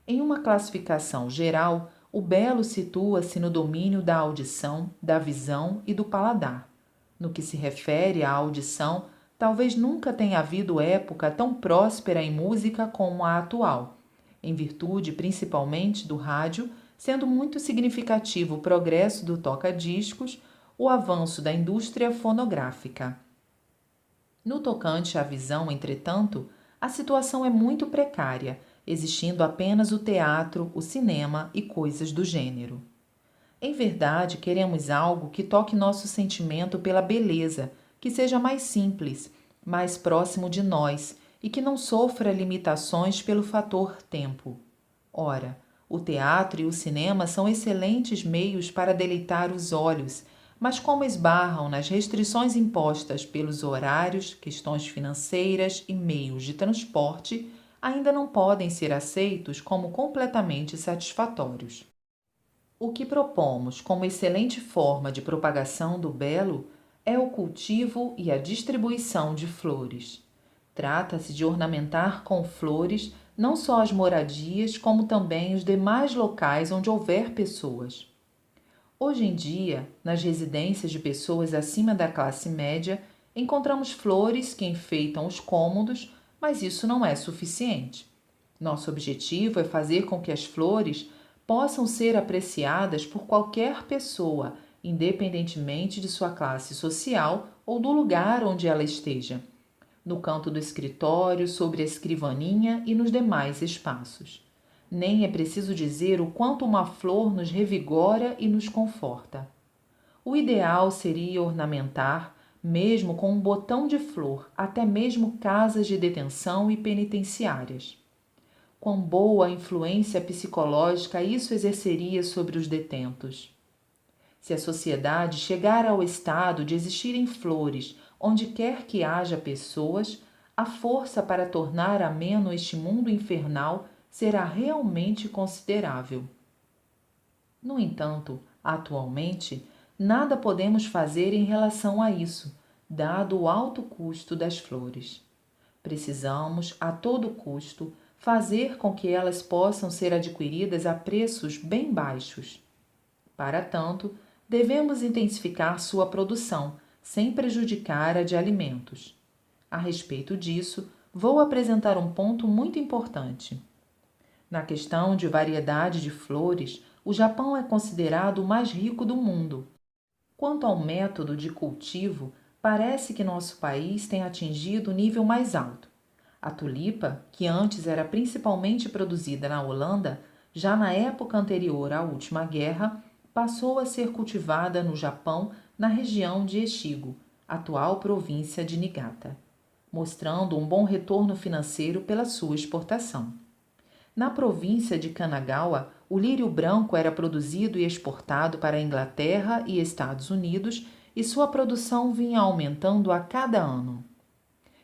Em uma classificação geral, o belo situa-se no domínio da audição, da visão e do paladar. No que se refere à audição, talvez nunca tenha havido época tão próspera em música como a atual, em virtude principalmente do rádio, sendo muito significativo o progresso do toca-discos, o avanço da indústria fonográfica. No tocante à visão, entretanto, a situação é muito precária, existindo apenas o teatro, o cinema e coisas do gênero. Em verdade, queremos algo que toque nosso sentimento pela beleza, que seja mais simples, mais próximo de nós e que não sofra limitações pelo fator tempo. Ora, o teatro e o cinema são excelentes meios para deleitar os olhos, mas como esbarram nas restrições impostas pelos horários, questões financeiras e meios de transporte, ainda não podem ser aceitos como completamente satisfatórios. O que propomos como excelente forma de propagação do belo é o cultivo e a distribuição de flores. Trata-se de ornamentar com flores não só as moradias, como também os demais locais onde houver pessoas. Hoje em dia, nas residências de pessoas acima da classe média, encontramos flores que enfeitam os cômodos, mas isso não é suficiente. Nosso objetivo é fazer com que as flores possam ser apreciadas por qualquer pessoa, independentemente de sua classe social ou do lugar onde ela esteja, no canto do escritório, sobre a escrivaninha e nos demais espaços. Nem é preciso dizer o quanto uma flor nos revigora e nos conforta. O ideal seria ornamentar, mesmo com um botão de flor, até mesmo casas de detenção e penitenciárias. Quão boa influência psicológica isso exerceria sobre os detentos. Se a sociedade chegar ao estado de existirem flores onde quer que haja pessoas, a força para tornar ameno este mundo infernal será realmente considerável. No entanto, atualmente, nada podemos fazer em relação a isso, dado o alto custo das flores. Precisamos, a todo custo, fazer com que elas possam ser adquiridas a preços bem baixos. Para tanto, devemos intensificar sua produção, sem prejudicar a de alimentos. A respeito disso, vou apresentar um ponto muito importante. Na questão de variedade de flores, o Japão é considerado o mais rico do mundo. Quanto ao método de cultivo, parece que nosso país tem atingido o nível mais alto. A tulipa, que antes era principalmente produzida na Holanda, já na época anterior à última guerra, passou a ser cultivada no Japão na região de Echigo, atual província de Niigata, mostrando um bom retorno financeiro pela sua exportação. Na província de Kanagawa, o lírio branco era produzido e exportado para a Inglaterra e Estados Unidos e sua produção vinha aumentando a cada ano.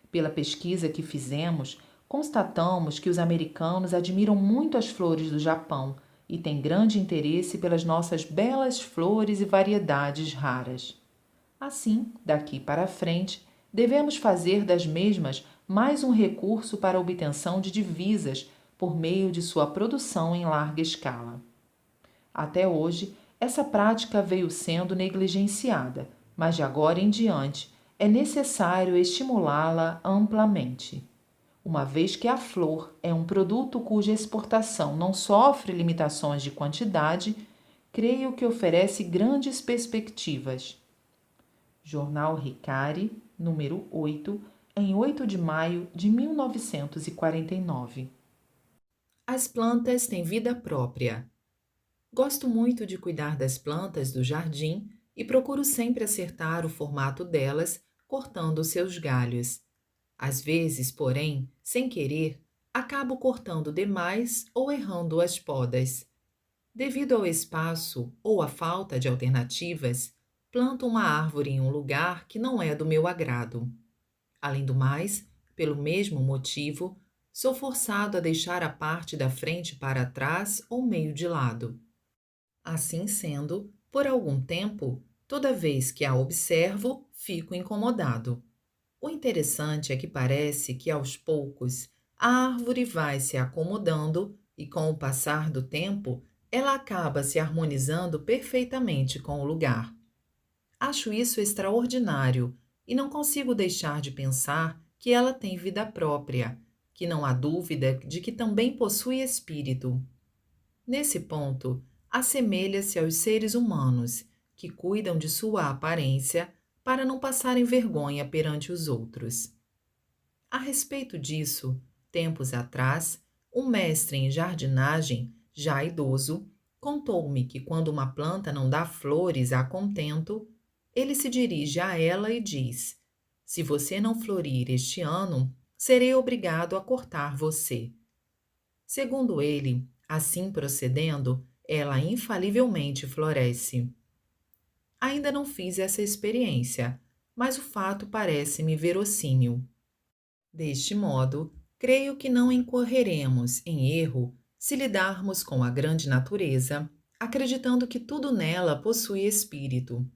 Pela pesquisa que fizemos, constatamos que os americanos admiram muito as flores do Japão e têm grande interesse pelas nossas belas flores e variedades raras. Assim, daqui para frente, devemos fazer das mesmas mais um recurso para a obtenção de divisas por meio de sua produção em larga escala. Até hoje, essa prática veio sendo negligenciada, mas de agora em diante é necessário estimulá-la amplamente. Uma vez que a flor é um produto cuja exportação não sofre limitações de quantidade, creio que oferece grandes perspectivas. Jornal Ricari, número 8, em 8 de maio de 1949. As plantas têm vida própria. Gosto muito de cuidar das plantas do jardim e procuro sempre acertar o formato delas, cortando seus galhos. Às vezes, porém, sem querer, acabo cortando demais ou errando as podas. Devido ao espaço ou à falta de alternativas, planto uma árvore em um lugar que não é do meu agrado. Além do mais, pelo mesmo motivo, sou forçado a deixar a parte da frente para trás ou meio de lado. Assim sendo, por algum tempo, toda vez que a observo, fico incomodado. O interessante é que parece que, aos poucos, a árvore vai se acomodando e, com o passar do tempo, ela acaba se harmonizando perfeitamente com o lugar. Acho isso extraordinário e não consigo deixar de pensar que ela tem vida própria, que não há dúvida de que também possui espírito. Nesse ponto, assemelha-se aos seres humanos, que cuidam de sua aparência para não passarem vergonha perante os outros. A respeito disso, tempos atrás, um mestre em jardinagem, já idoso, contou-me que quando uma planta não dá flores a contento, ele se dirige a ela e diz: "Se você não florir este ano, serei obrigado a cortar você." Segundo ele, assim procedendo, ela infalivelmente floresce. Ainda não fiz essa experiência, mas o fato parece-me verossímil. Deste modo, creio que não incorreremos em erro se lidarmos com a grande natureza, acreditando que tudo nela possui espírito.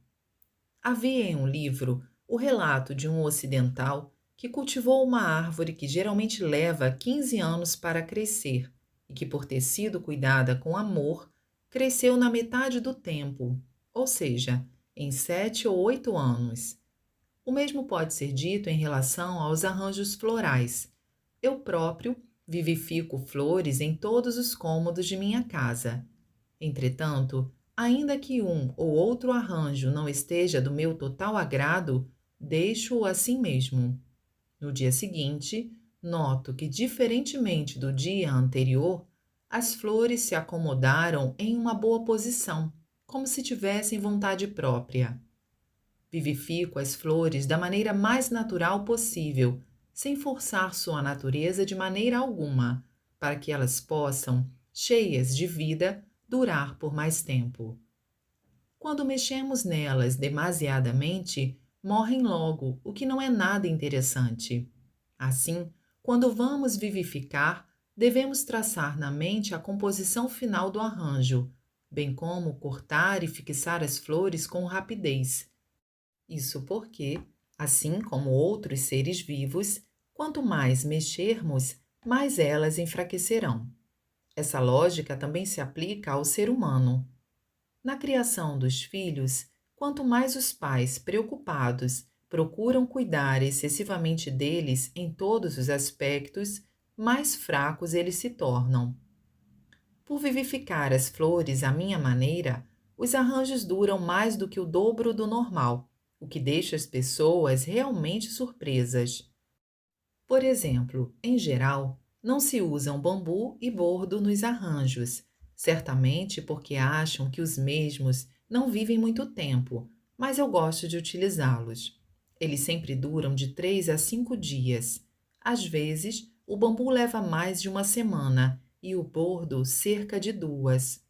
Havia em um livro o relato de um ocidental que cultivou uma árvore que geralmente leva 15 anos para crescer e que, por ter sido cuidada com amor, cresceu na metade do tempo, ou seja, em 7 ou 8 anos. O mesmo pode ser dito em relação aos arranjos florais. Eu próprio vivifico flores em todos os cômodos de minha casa. Entretanto, ainda que um ou outro arranjo não esteja do meu total agrado, deixo-o assim mesmo. No dia seguinte, noto que, diferentemente do dia anterior, as flores se acomodaram em uma boa posição, como se tivessem vontade própria. Vivifico as flores da maneira mais natural possível, sem forçar sua natureza de maneira alguma, para que elas possam, cheias de vida, durar por mais tempo. Quando mexemos nelas demasiadamente, morrem logo, o que não é nada interessante. Assim, quando vamos vivificar, devemos traçar na mente a composição final do arranjo, bem como cortar e fixar as flores com rapidez. Isso porque, assim como outros seres vivos, quanto mais mexermos, mais elas enfraquecerão. Essa lógica também se aplica ao ser humano. Na criação dos filhos, quanto mais os pais preocupados procuram cuidar excessivamente deles em todos os aspectos, mais fracos eles se tornam. Por vivificar as flores à minha maneira, os arranjos duram mais do que o dobro do normal, o que deixa as pessoas realmente surpresas. Por exemplo, em geral, não se usam bambu e bordo nos arranjos, certamente porque acham que os mesmos não vivem muito tempo, mas eu gosto de utilizá-los. Eles sempre duram de 3 a 5 dias. Às vezes, o bambu leva mais de uma semana e o bordo cerca de 2.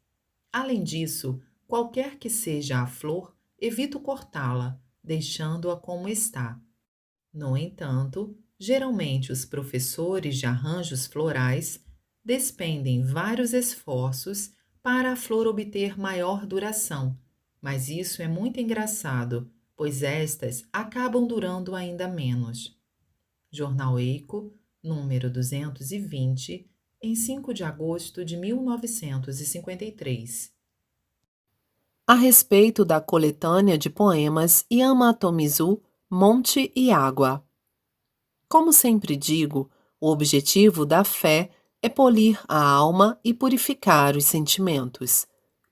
Além disso, qualquer que seja a flor, evito cortá-la, deixando-a como está. No entanto, geralmente os professores de arranjos florais despendem vários esforços para a flor obter maior duração, mas isso é muito engraçado, pois estas acabam durando ainda menos. Jornal Eco, número 220, em 5 de agosto de 1953. A respeito da coletânea de poemas Yamato Mizu, Monte e Água. Como sempre digo, o objetivo da fé é polir a alma e purificar os sentimentos.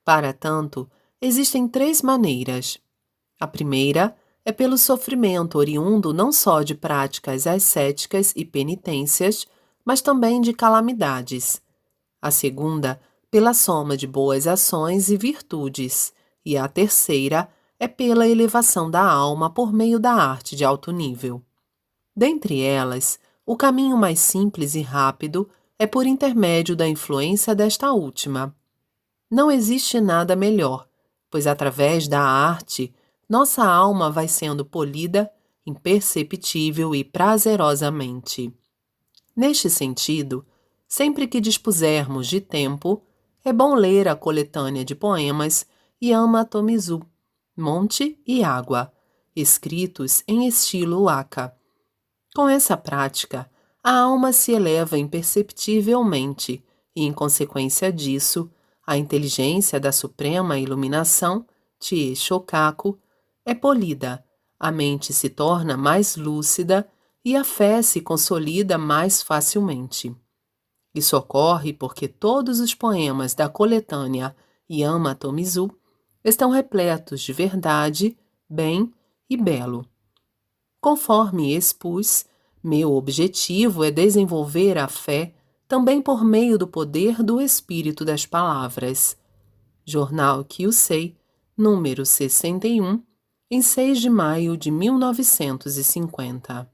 Para tanto, existem 3 maneiras. A primeira é pelo sofrimento oriundo não só de práticas ascéticas e penitências, mas também de calamidades. A segunda, pela soma de boas ações e virtudes. E a terceira é pela elevação da alma por meio da arte de alto nível. Dentre elas, o caminho mais simples e rápido é por intermédio da influência desta última. Não existe nada melhor, pois através da arte, nossa alma vai sendo polida, imperceptível e prazerosamente. Neste sentido, sempre que dispusermos de tempo, é bom ler a coletânea de poemas Yamato Mizu, Monte e Água, escritos em estilo waka. Com essa prática, a alma se eleva imperceptivelmente e, em consequência disso, a inteligência da suprema iluminação, Chie Shokaku, é polida, a mente se torna mais lúcida e a fé se consolida mais facilmente. Isso ocorre porque todos os poemas da coletânea Yamato Mizu estão repletos de verdade, bem e belo. Conforme expus, meu objetivo é desenvolver a fé também por meio do poder do espírito das palavras. Jornal Kyusei, número 61, em 6 de maio de 1950.